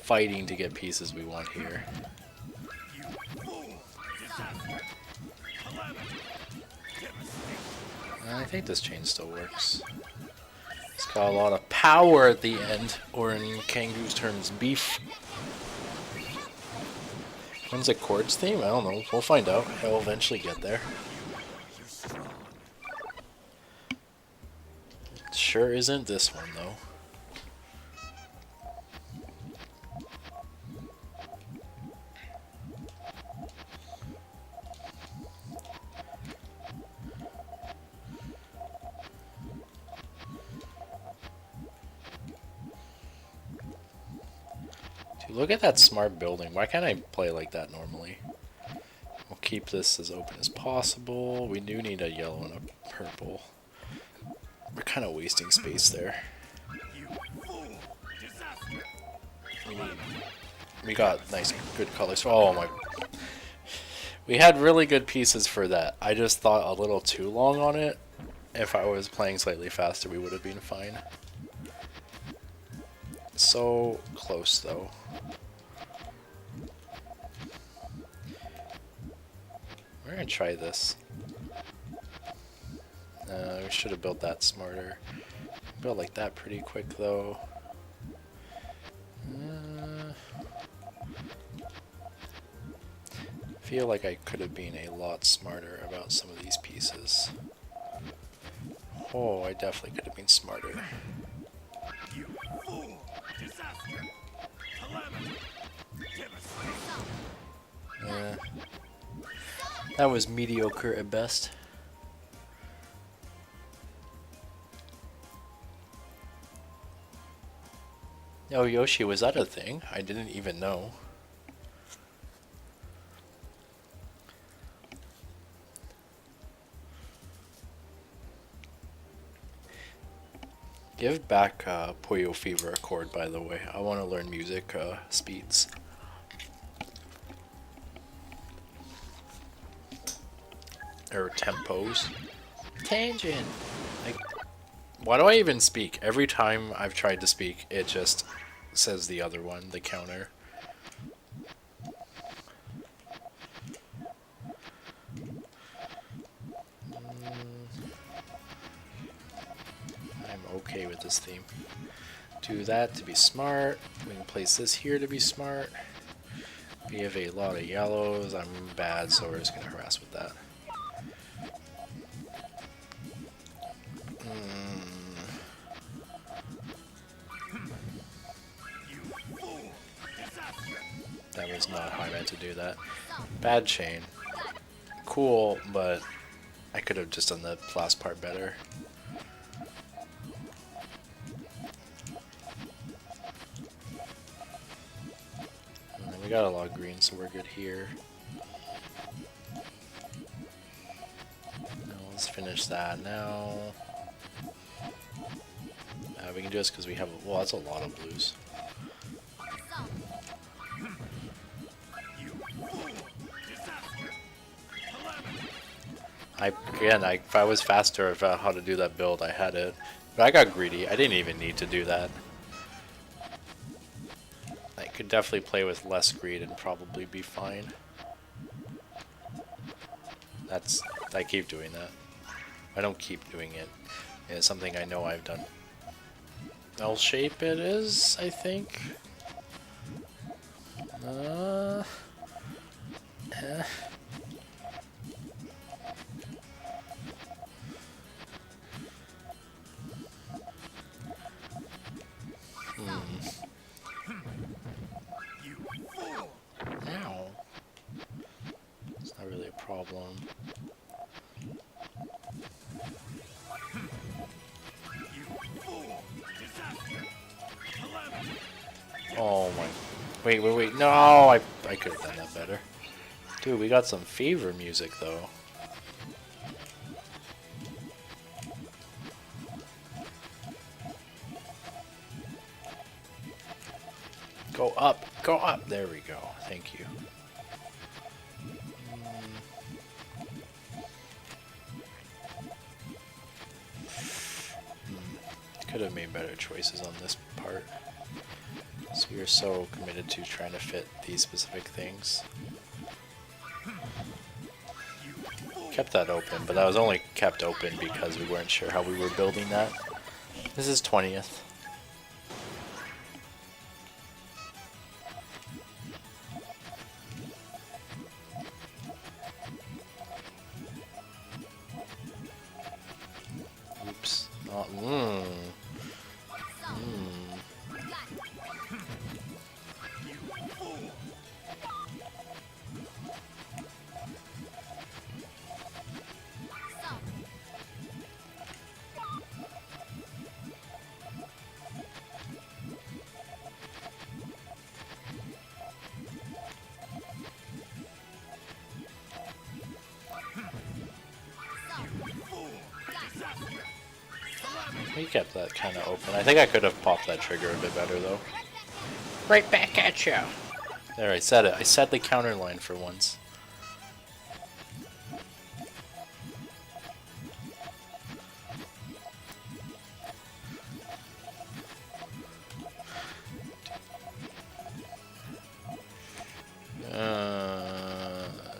[SPEAKER 1] fighting to get pieces we want here. I think this chain still works. It's got a lot of power at the end, or in Kangu's terms, beef. When's a chords theme? I don't know. We'll find out. I'll eventually get there. It sure isn't this one, though. Look at that smart building. Why can't I play like that normally? We'll keep this as open as possible. We do need a yellow and a purple. We're kind of wasting space there. We got nice, good colors. Oh my. We had really good pieces for that. I just thought a little too long on it. If I was playing slightly faster, we would have been fine. So close, though. We're gonna try this. We should have built that smarter. Built like that pretty quick, though. Feel like I could have been a lot smarter about some of these pieces. Oh, I definitely could have been smarter. That was mediocre at best. Oh, Yoshi, was that a thing? I didn't even know. Give back Puyo Fever a chord, by the way. I want to learn music speeds. Or tempos. Tangent! Like, why do I even speak? Every time I've tried to speak, it just says the other one, the counter. I'm okay with this theme. Do that to be smart. We can place this here to be smart. We have a lot of yellows. I'm bad, so we're just going to harass with that. That was not how I meant to do that. Bad chain. Cool, but I could have just done the last part better. And we got a lot of green, so we're good here. Now let's finish that now. We can do this because we have, well, that's a lot of blues. If I was faster about how to do that build, I had it. But I got greedy. I didn't even need to do that. I could definitely play with less greed and probably be fine. I keep doing that. I don't keep doing it. It's something I know I've done. L shape it is, I think. Eh. Ow. It's not really a problem. Oh my. Wait. No, I could have done that better. Dude, we got some fever music though. Go up. Go up. There we go. Thank you. Could have made better choices on this part. So we are so committed to trying to fit these specific things. Kept that open, but that was only kept open because we weren't sure how we were building that. This is 20th. Oops. We kept that kind of open. I think I could have popped that trigger a bit better though. Right back at you. There, I said it. I said the counter line for once.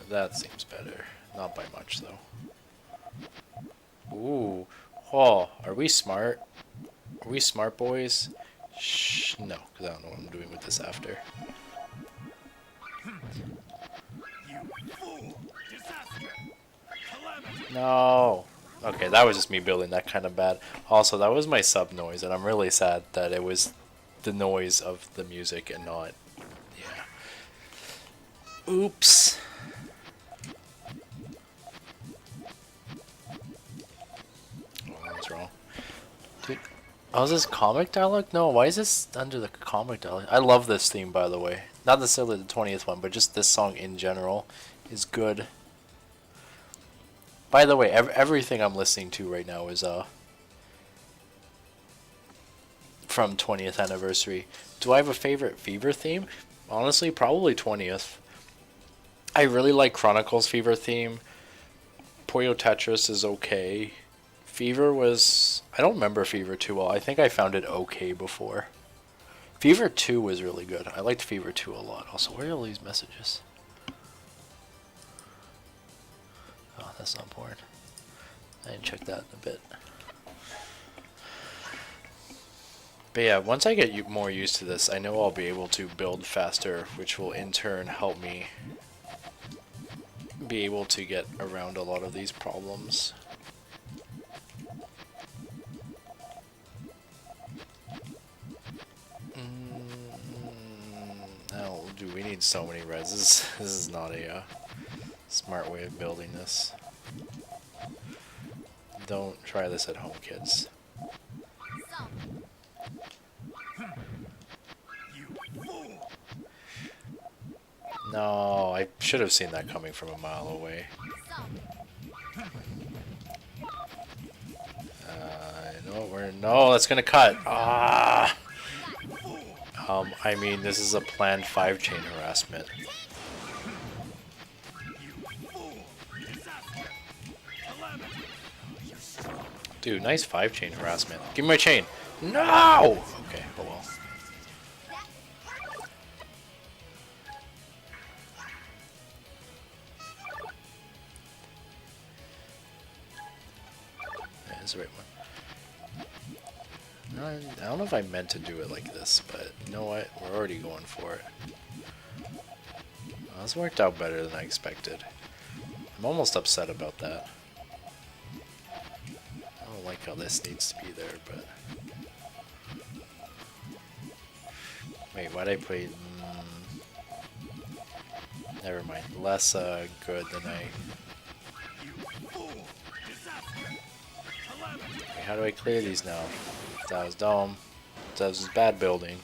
[SPEAKER 1] That seems better. Not by much though. Ooh. Oh, are we smart? Are we smart boys? Shh, no, because I don't know what I'm doing with this after. No. Okay, that was just me building that kind of bad. Also, that was my sub noise, and I'm really sad that it was the noise of the music and not... Yeah. Oops. What's wrong? Dude, oh, is this comic dialogue? No, why is this under the comic dialogue? I love this theme, by the way. Not necessarily the 20th one, but just this song in general is good. By the way, everything I'm listening to right now is from 20th anniversary. Do I have a favorite Fever theme? Honestly, probably 20th. I really like Chronicles Fever theme. Puyo Tetris is okay. Fever was... I don't remember Fever too well. I think I found it okay before. Fever 2 was really good. I liked Fever 2 a lot. Also, where are all these messages? Oh, that's not important. I didn't check that in a bit. But yeah, once I get more used to this, I know I'll be able to build faster, which will in turn help me be able to get around a lot of these problems. That'll Dude, we need so many res. This is not a smart way of building this. Don't try this at home, kids. No, I should have seen that coming from a mile away. No, that's gonna cut. Ah. I mean, this is a planned 5-chain harassment. Dude, nice 5-chain harassment. Give me my chain. No! Okay, oh well. That's the right one. No, I don't know if I meant to do it like this, but you know what? We're already going for it. Well, this worked out better than I expected. I'm almost upset about that. I don't like how this needs to be there, but... Wait, why'd I play... Never mind. Less good than I... Wait, how do I clear these now? That was dumb. That was bad building.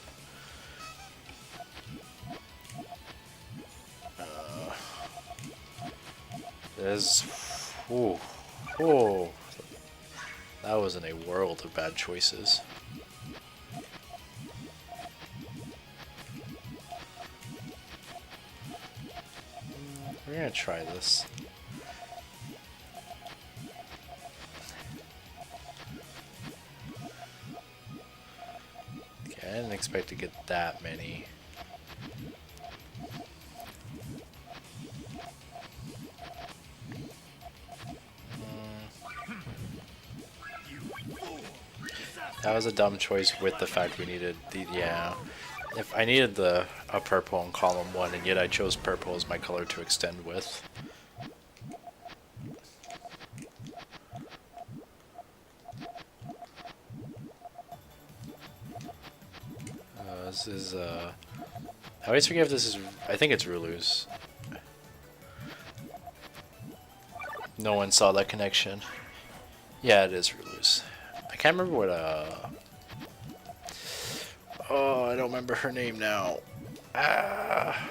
[SPEAKER 1] There's... Ooh. Ooh. That was in a world of bad choices. We're gonna try this. Okay, I didn't expect to get that many. That was a dumb choice with the fact we needed the, yeah. If I needed a purple in column 1, and yet I chose purple as my color to extend with. This is, I always forget if this is, I think it's Rulu's. No one saw that connection. Yeah, it is Rulu's. I can't remember what, oh, I don't remember her name now. Ah.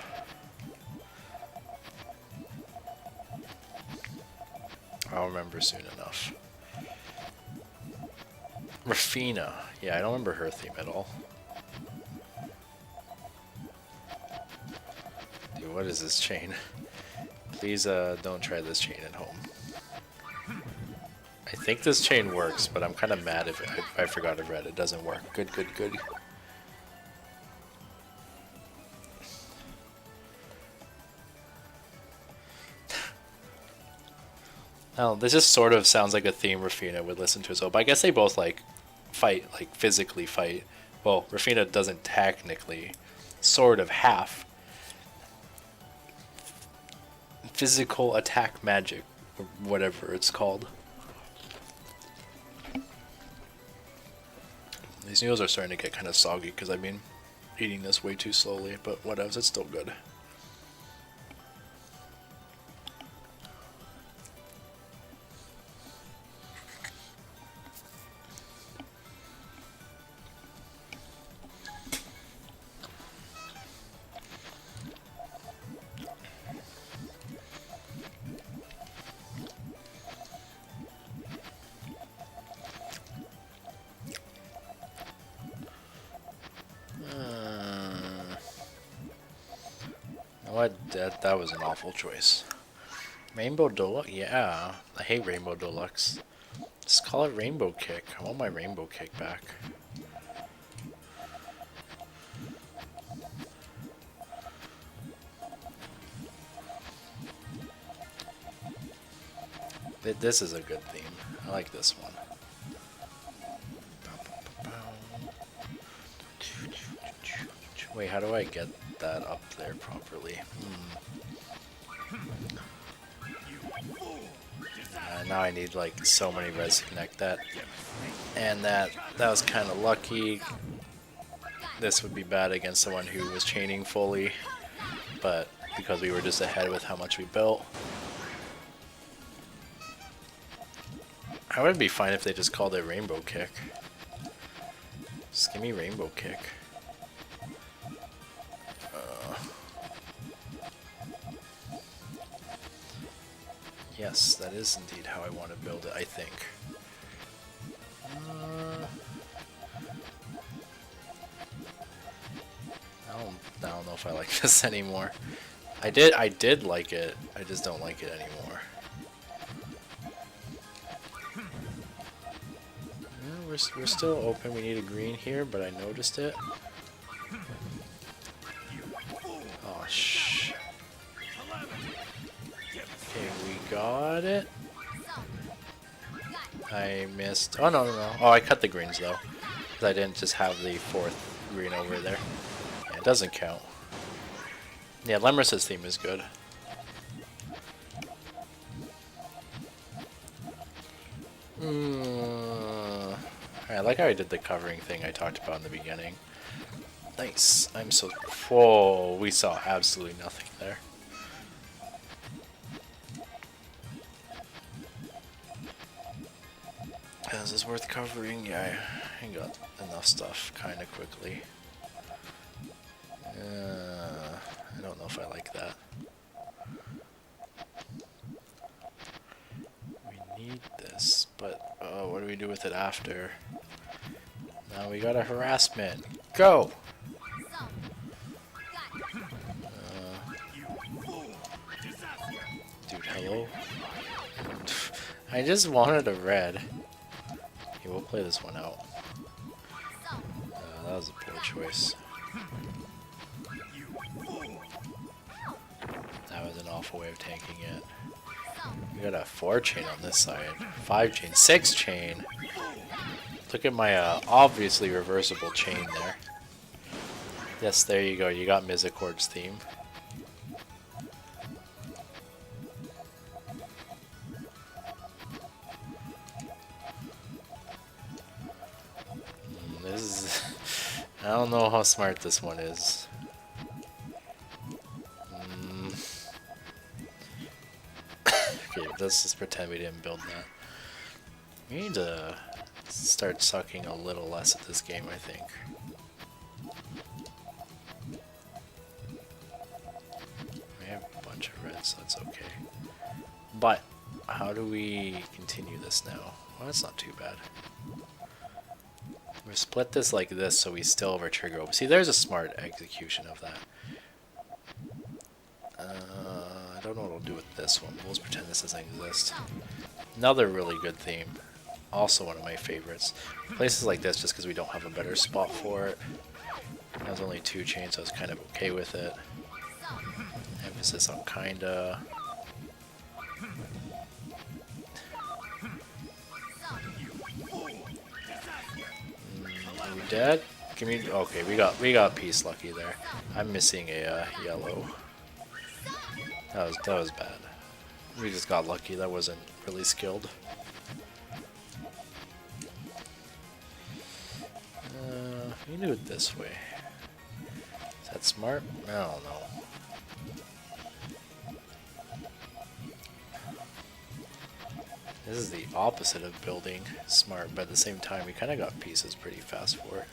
[SPEAKER 1] I'll remember soon enough. Rafina. Yeah, I don't remember her theme at all. Dude, what is this chain? Please, don't try this chain at home. I think this chain works, but I'm kind of mad if I forgot to read it. Doesn't work. Good, good, good. Oh, this just sort of sounds like a theme Rafina would listen to as well. But I guess they both like fight, like physically fight. Well, Rafina doesn't technically, sort of half. Physical attack magic, or whatever it's called. These noodles are starting to get kind of soggy because I've been eating this way too slowly, but whatever, it's still good. That was an awful choice. Rainbow Deluxe? Yeah, I hate Rainbow Deluxe. Just call it Rainbow Kick. I want my Rainbow Kick back. This is a good theme. I like this one. Wait, how do I get that up there properly? Now I need like so many res to connect that. And that was kind of lucky. This would be bad against someone who was chaining fully. but because we were just ahead with how much we built. I would be fine if they just called it Rainbow Kick. Just give me Rainbow Kick. Yes, that is indeed how I want to build it, I think. I don't know if I like this anymore. I did like it. I just don't like it anymore. Yeah, we're still open. We need a green here, but I noticed it. Oh, shh. Okay, we got it. I missed. Oh, no, no, no. Oh, I cut the greens, though. Because I didn't just have the fourth green over there. Yeah, it doesn't count. Yeah, Lemris's theme is good. I like how I did the covering thing I talked about in the beginning. Nice. I'm so... Whoa, we saw absolutely nothing there. Is this worth covering? Yeah, I got enough stuff kind of quickly. I don't know if I like that. We need this, but what do we do with it after? Now we got a harassment. Go! Dude, hello? I just wanted a red. Okay, we'll play this one out. That was a poor choice. That was an awful way of tanking it. We got a 4 chain on this side. 5 chain. 6 chain! Look at my obviously reversible chain there. Yes, there you go. You got Mizicord's theme. This is... I don't know how smart this one is. Okay, let's just pretend we didn't build that. We need to start sucking a little less at this game, I think. We have a bunch of reds, so that's okay. But, how do we continue this now? Well, that's not too bad. We split this like this so we still have our trigger open. See, there's a smart execution of that. I don't know what we'll do with this one. We'll just pretend this doesn't exist. Another really good theme. Also one of my favorites. Places like this just because we don't have a better spot for it. That was only 2 chains, so I was kind of okay with it. Emphasis on kinda. Are we dead? Give me. Okay, we got peace lucky there. I'm missing a yellow. That was bad. We just got lucky. That wasn't really skilled. We do it this way. Is that smart? I don't know. This is the opposite of building smart, but at the same time, we kind of got pieces pretty fast for it.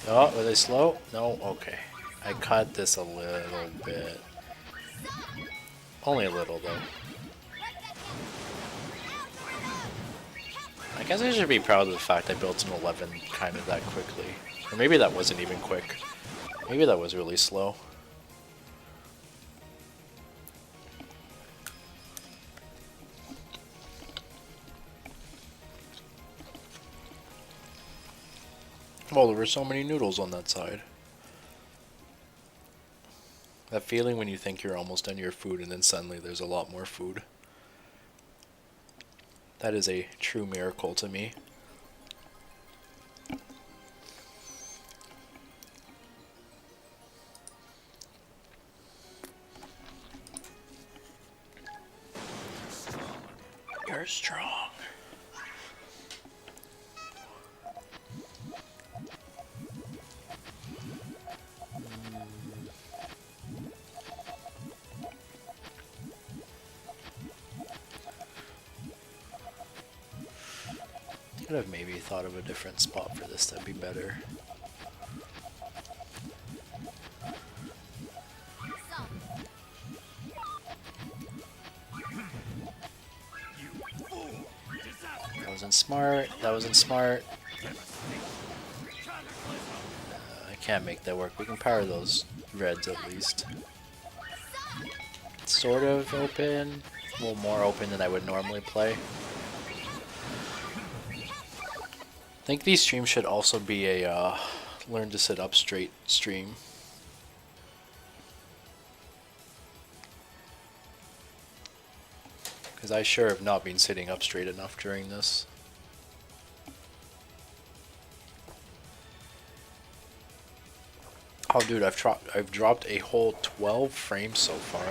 [SPEAKER 1] Oh, were they slow? No? Okay. I cut this a little bit. Only a little, though. I guess I should be proud of the fact I built an 11 kind of that quickly. Or maybe that wasn't even quick. Maybe that was really slow. Oh, there were so many noodles on that side. That feeling when you think you're almost done your food and then suddenly there's a lot more food. That is a true miracle to me. are strong. Could have maybe thought of a different spot for this that'd be better. That wasn't smart. That wasn't smart. I can't make that work. We can power those reds at least. It's sort of open. A little more open than I would normally play. I think these streams should also be a learn to sit up straight stream. Because I sure have not been sitting up straight enough during this. Oh dude, I've dropped a whole 12 frames so far.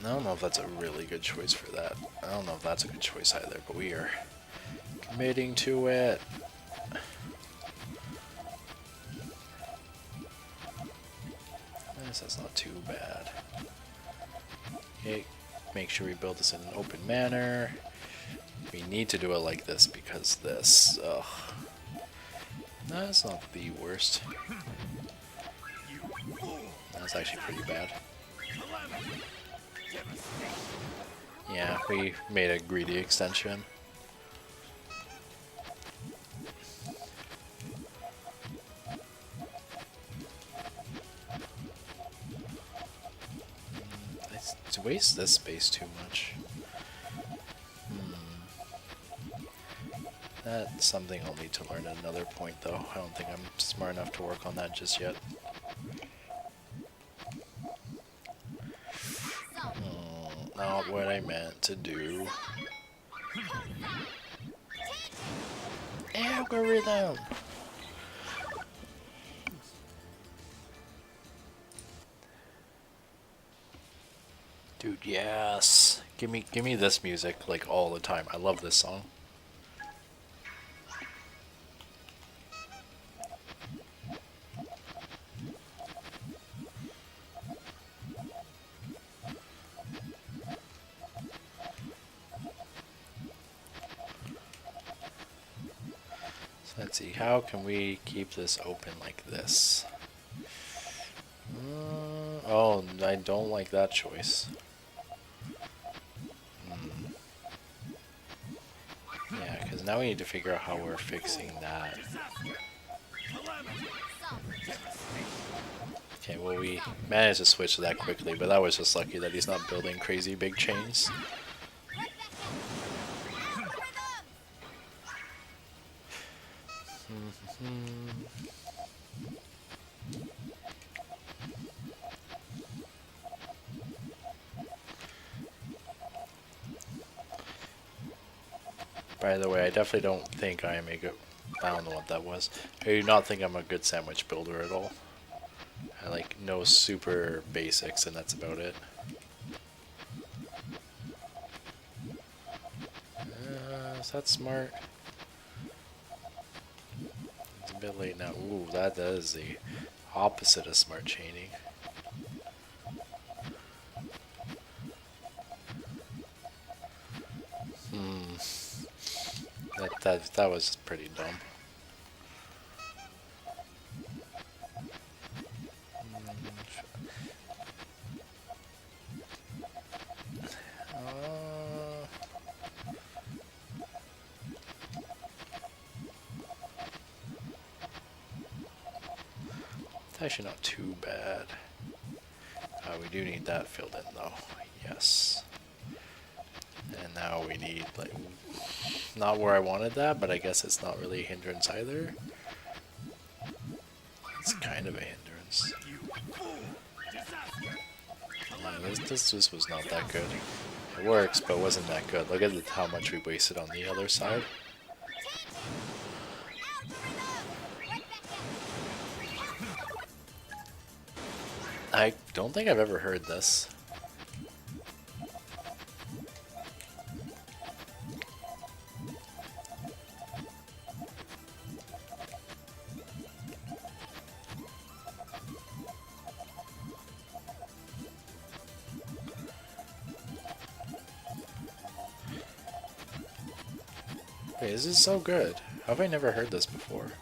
[SPEAKER 1] I don't know if that's a really good choice for that. I don't know if that's a good choice either, but we are committing to it. That's not too bad. Okay, make sure we build this in an open manner. We need to do it like this because this, ugh. That's not the worst. That's actually pretty bad. Yeah, we made a greedy extension. To waste this space too much. That's something I'll need to learn at another point though. I don't think I'm smart enough to work on that just yet. Not what I meant to do. Algorithm! Dude, yes. Give me this music like all the time. I love this song. So let's see, how can we keep this open like this? Oh, I don't like that choice. Yeah, because now we need to figure out how we're fixing that. Okay, well we managed to switch to that quickly, but that was just lucky that he's not building crazy big chains. By the way, I definitely don't think I am a good... I don't know what that was. I do not think I'm a good sandwich builder at all. I like know super basics and that's about it. Is that smart? It's a bit late now. Ooh, that is the opposite of smart chaining. That was pretty dumb. It's actually not too bad. We do need that filled in though. Yes. And now we need, like, not where I wanted that, but I guess it's not really a hindrance either. It's kind of a hindrance. Yeah, this was not that good. It works, but wasn't that good. Look at how much we wasted on the other side. I don't think I've ever heard this. Wait, this is so good. How have I never heard this before?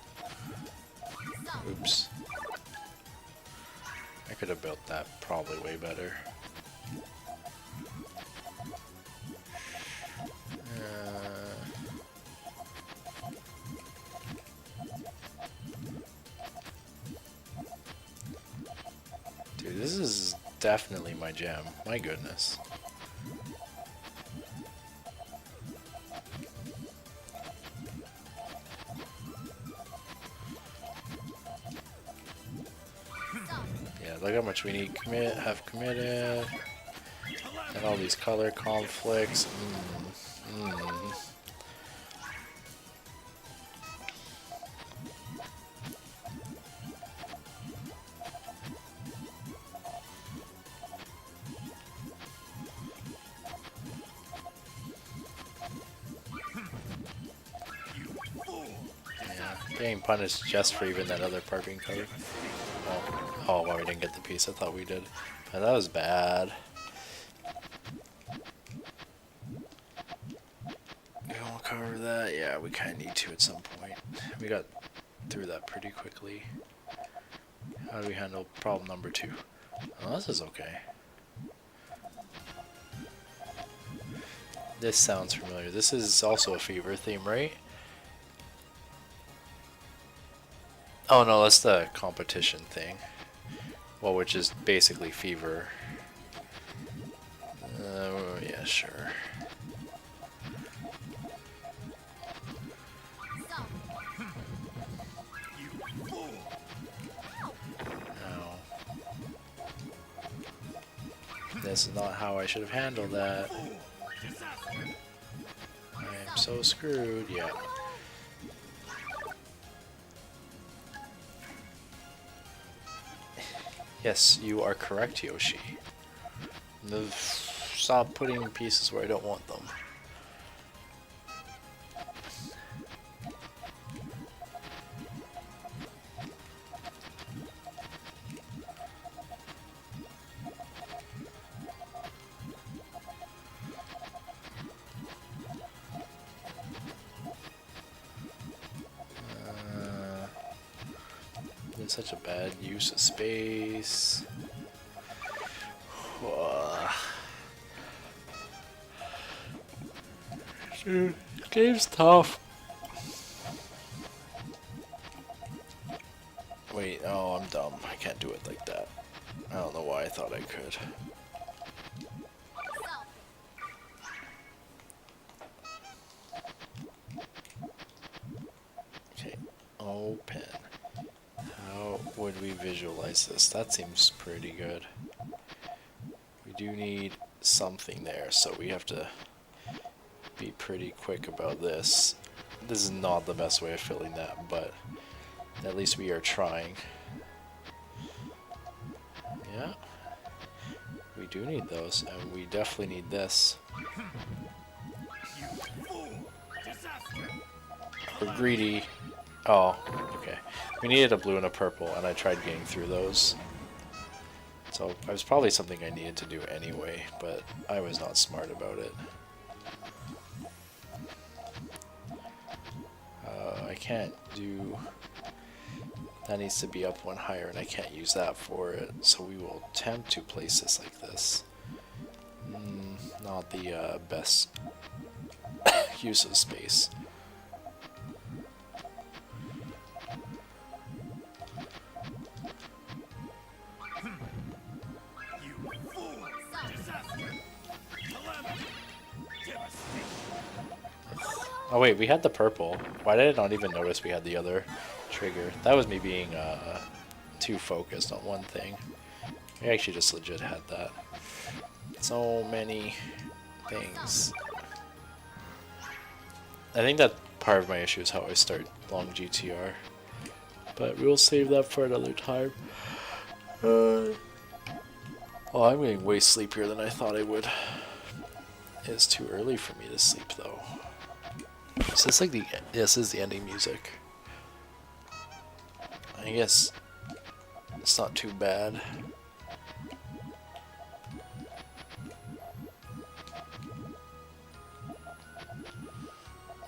[SPEAKER 1] Oops. I could have built that probably way better. Dude, this is definitely my jam. My goodness. Yeah, look how much we need have committed. And all these color conflicts. Getting punished just for even that other part being covered. Oh, well, we didn't get the piece. I thought we did. But that was bad. We won't cover that. Yeah, we kind of need to at some point. We got through that pretty quickly. How do we handle problem number 2? Oh, this is okay. This sounds familiar. This is also a fever theme, right? Oh no, that's the competition thing. Well, which is basically fever. Yeah, sure. No. This is not how I should have handled that. I am so screwed, yeah. Yes, you are correct, Yoshi. Stop putting pieces where I don't want them. Such a bad use of space. Dude, this game's tough. Wait, oh, I'm dumb. I can't do it like that. I don't know why I thought I could. Okay, open. How would we visualize this? That seems pretty good. We do need something there, so we have to be pretty quick about this. This is not the best way of filling that, but at least we are trying. Yeah. We do need those, and we definitely need this. We're greedy. Oh, okay. We needed a blue and a purple, and I tried getting through those. So it was probably something I needed to do anyway, but I was not smart about it. I can't do... That needs to be up one higher, and I can't use that for it. So we will attempt to place this like this. Not the best use of space. Oh wait, we had the purple. Why did I not even notice we had the other trigger? That was me being too focused on one thing. We actually just legit had that. So many things. I think that part of my issue is how I start long GTR. But we'll save that for another time. Oh, I'm getting way sleepier than I thought I would. It's too early for me to sleep though. Is this like the... This is the ending music. I guess it's not too bad.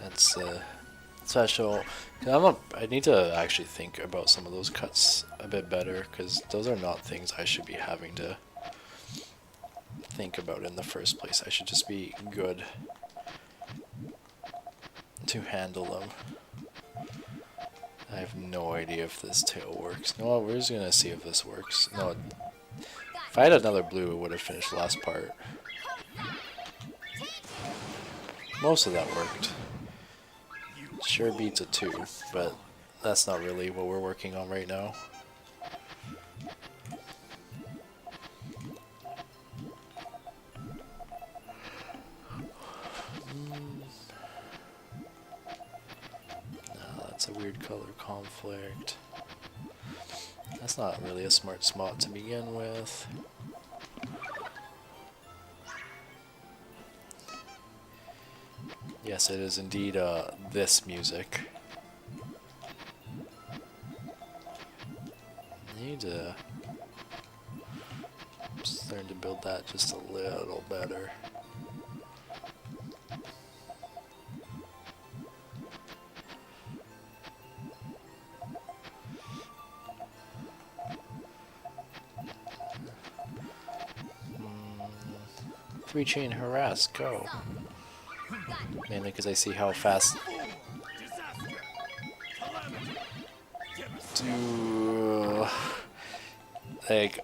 [SPEAKER 1] That's special. I need to actually think about some of those cuts a bit better, because those are not things I should be having to think about in the first place. I should just be good to handle them. I have no idea if this tail works. No, we're just gonna see if this works. No, if I had another blue, it would have finished the last part. Most of that worked. Sure beats a 2, but that's not really what we're working on right now. No, that's a weird color conflict. That's not really a smart spot to begin with. Yes, it is indeed this music. I need to just learn to build that just a little better. Three chain harass, go. Mainly because I see how fast do like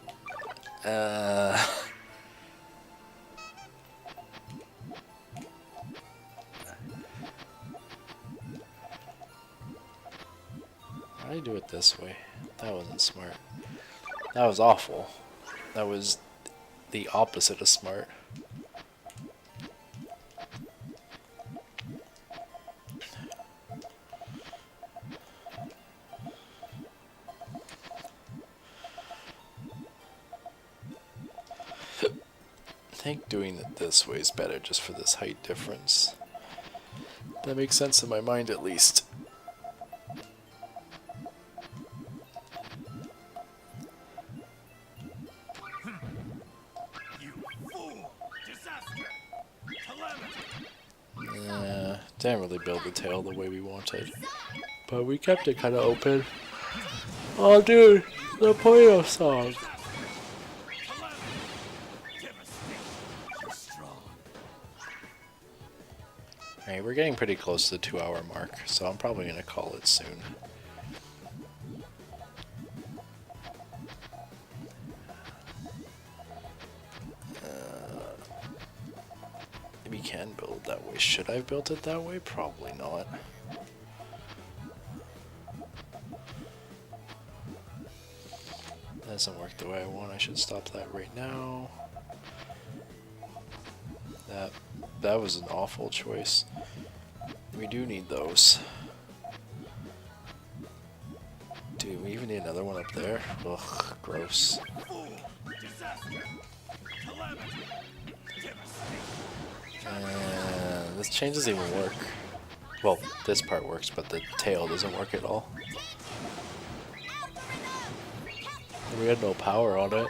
[SPEAKER 1] how do I do it this way? That wasn't smart. That was awful. That was the opposite of smart. I think doing it this way is better just for this height difference. That makes sense in my mind at least. Didn't really build the tail the way we wanted, but we kept it kind of open. Oh dude, the Puyo song! Alright, we're getting pretty close to the 2-hour mark, so I'm probably going to call it soon. We can build that way. Should I have built it that way? Probably not. That doesn't work the way I want. I should stop that right now. That was an awful choice. We do need those. Do we even need another one up there? Ugh, gross. This chain doesn't even work. Well, this part works, but the tail doesn't work at all. We had no power on it.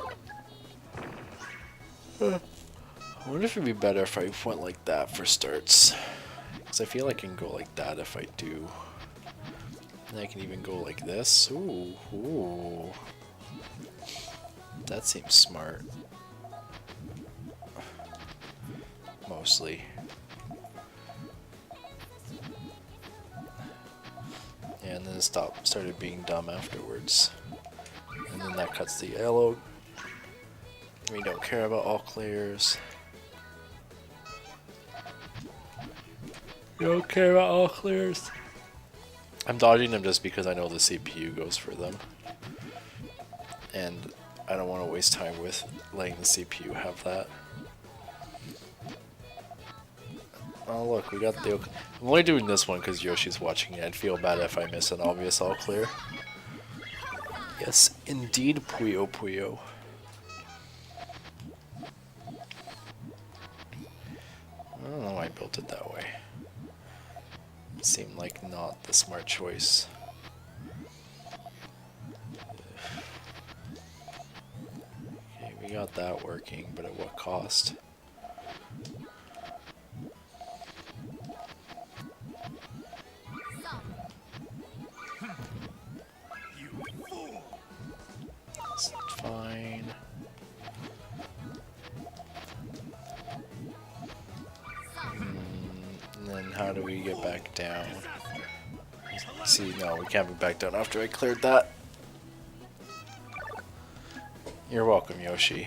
[SPEAKER 1] I wonder if it'd be better if I went like that for starts. Because I feel I can go like that if I do. And I can even go like this. Ooh, ooh. That seems smart. Mostly. Yeah, and then it started being dumb afterwards. And then that cuts the yellow. We don't care about all clears. We don't care about all clears. I'm dodging them just because I know the CPU goes for them. And I don't want to waste time with letting the CPU have that. Oh look, we got the... I'm only doing this one because Yoshi's watching it. I'd feel bad if I miss an obvious all clear. Yes, indeed, Puyo Puyo. don't know why I built it that way. It seemed like not the smart choice. Okay, we got that working, but at what cost? That's fine. And then how do we get back down? See, no, we can't be back down after I cleared that. You're welcome, Yoshi.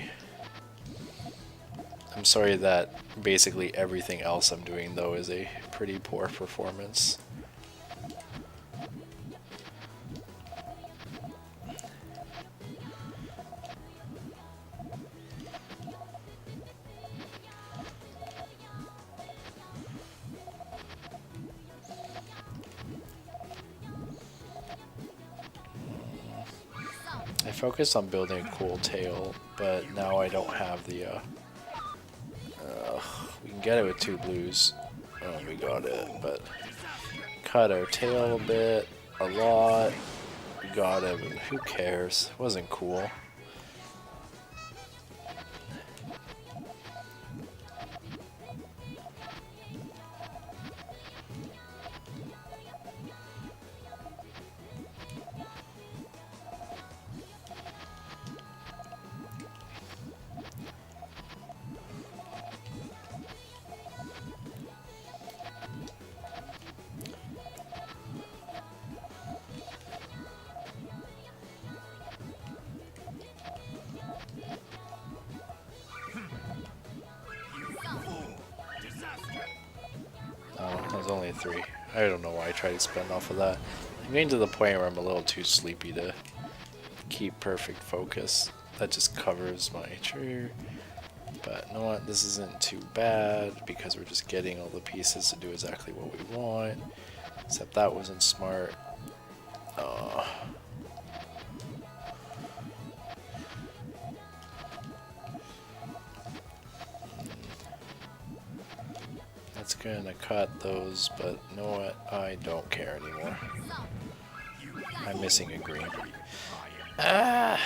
[SPEAKER 1] I'm sorry that basically everything else I'm doing, though, is a pretty poor performance. I focused on building a cool tail, but now I don't have the, we can get it with 2 blues. Oh, we got it, but cut our tail a bit, a lot. We got it, but who cares? It wasn't cool. Oh, there's only 3. I don't know why I tried to spend off of that. I'm getting to the point where I'm a little too sleepy to keep perfect focus. That just covers my tree. But you know what? This isn't too bad because we're just getting all the pieces to do exactly what we want. Except that wasn't smart. That's gonna cut those, but you know what? I don't care anymore. I'm missing a green. Ah!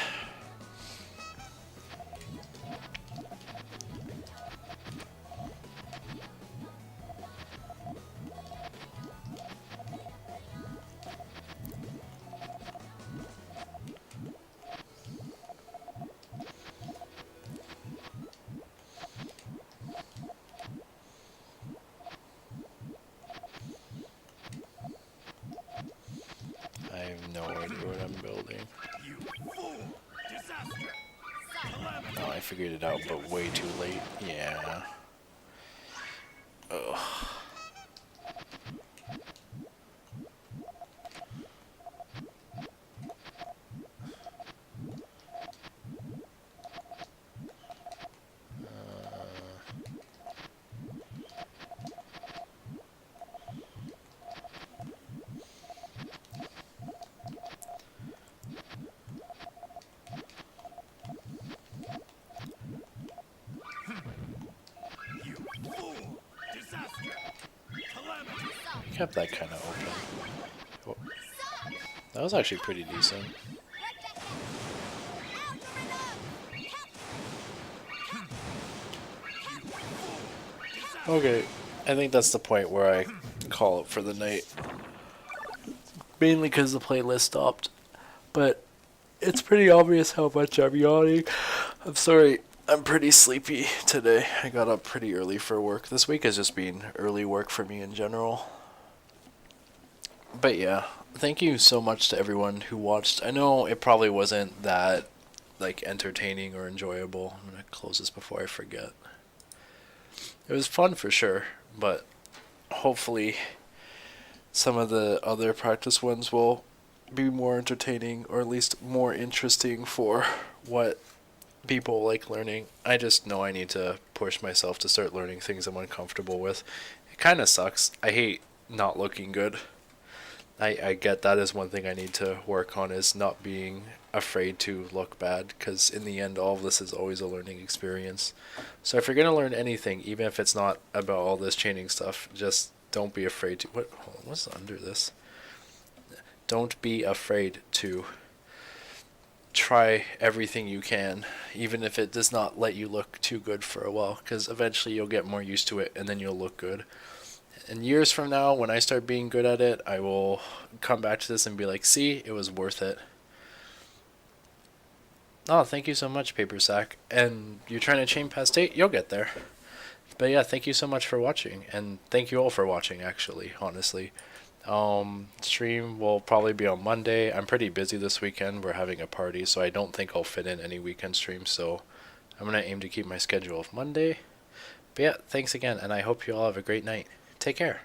[SPEAKER 1] I have no idea what I'm building. Oh, I figured it out, but way too late. Yeah. Ugh. Kept that kind of open. Oh. That was actually pretty decent. Okay, I think that's the point where I call it for the night. Mainly because the playlist stopped. But it's pretty obvious how much I'm yawning. I'm sorry, I'm pretty sleepy today. I got up pretty early for work. This week has just been early work for me in general. But yeah, thank you so much to everyone who watched. I know it probably wasn't that like entertaining or enjoyable. I'm gonna close this before I forget. It was fun for sure, but hopefully some of the other practice ones will be more entertaining or at least more interesting for what people like learning. I just know I need to push myself to start learning things I'm uncomfortable with. It kind of sucks. I hate not looking good. I get that is one thing I need to work on, is not being afraid to look bad, because in the end, all of this is always a learning experience. So if you're going to learn anything, even if it's not about all this chaining stuff, just don't be afraid to. What's under this? Don't be afraid to try everything you can, even if it does not let you look too good for a while, because eventually you'll get more used to it and then you'll look good. And years from now, when I start being good at it, I will come back to this and be like, see, it was worth it. Oh, thank you so much, Paper Sack. And you're trying to chain past 8? You'll get there. But yeah, thank you so much for watching. And thank you all for watching, actually, honestly. Stream will probably be on Monday. I'm pretty busy this weekend. We're having a party, so I don't think I'll fit in any weekend streams. So I'm going to aim to keep my schedule of Monday. But yeah, thanks again, and I hope you all have a great night. Take care.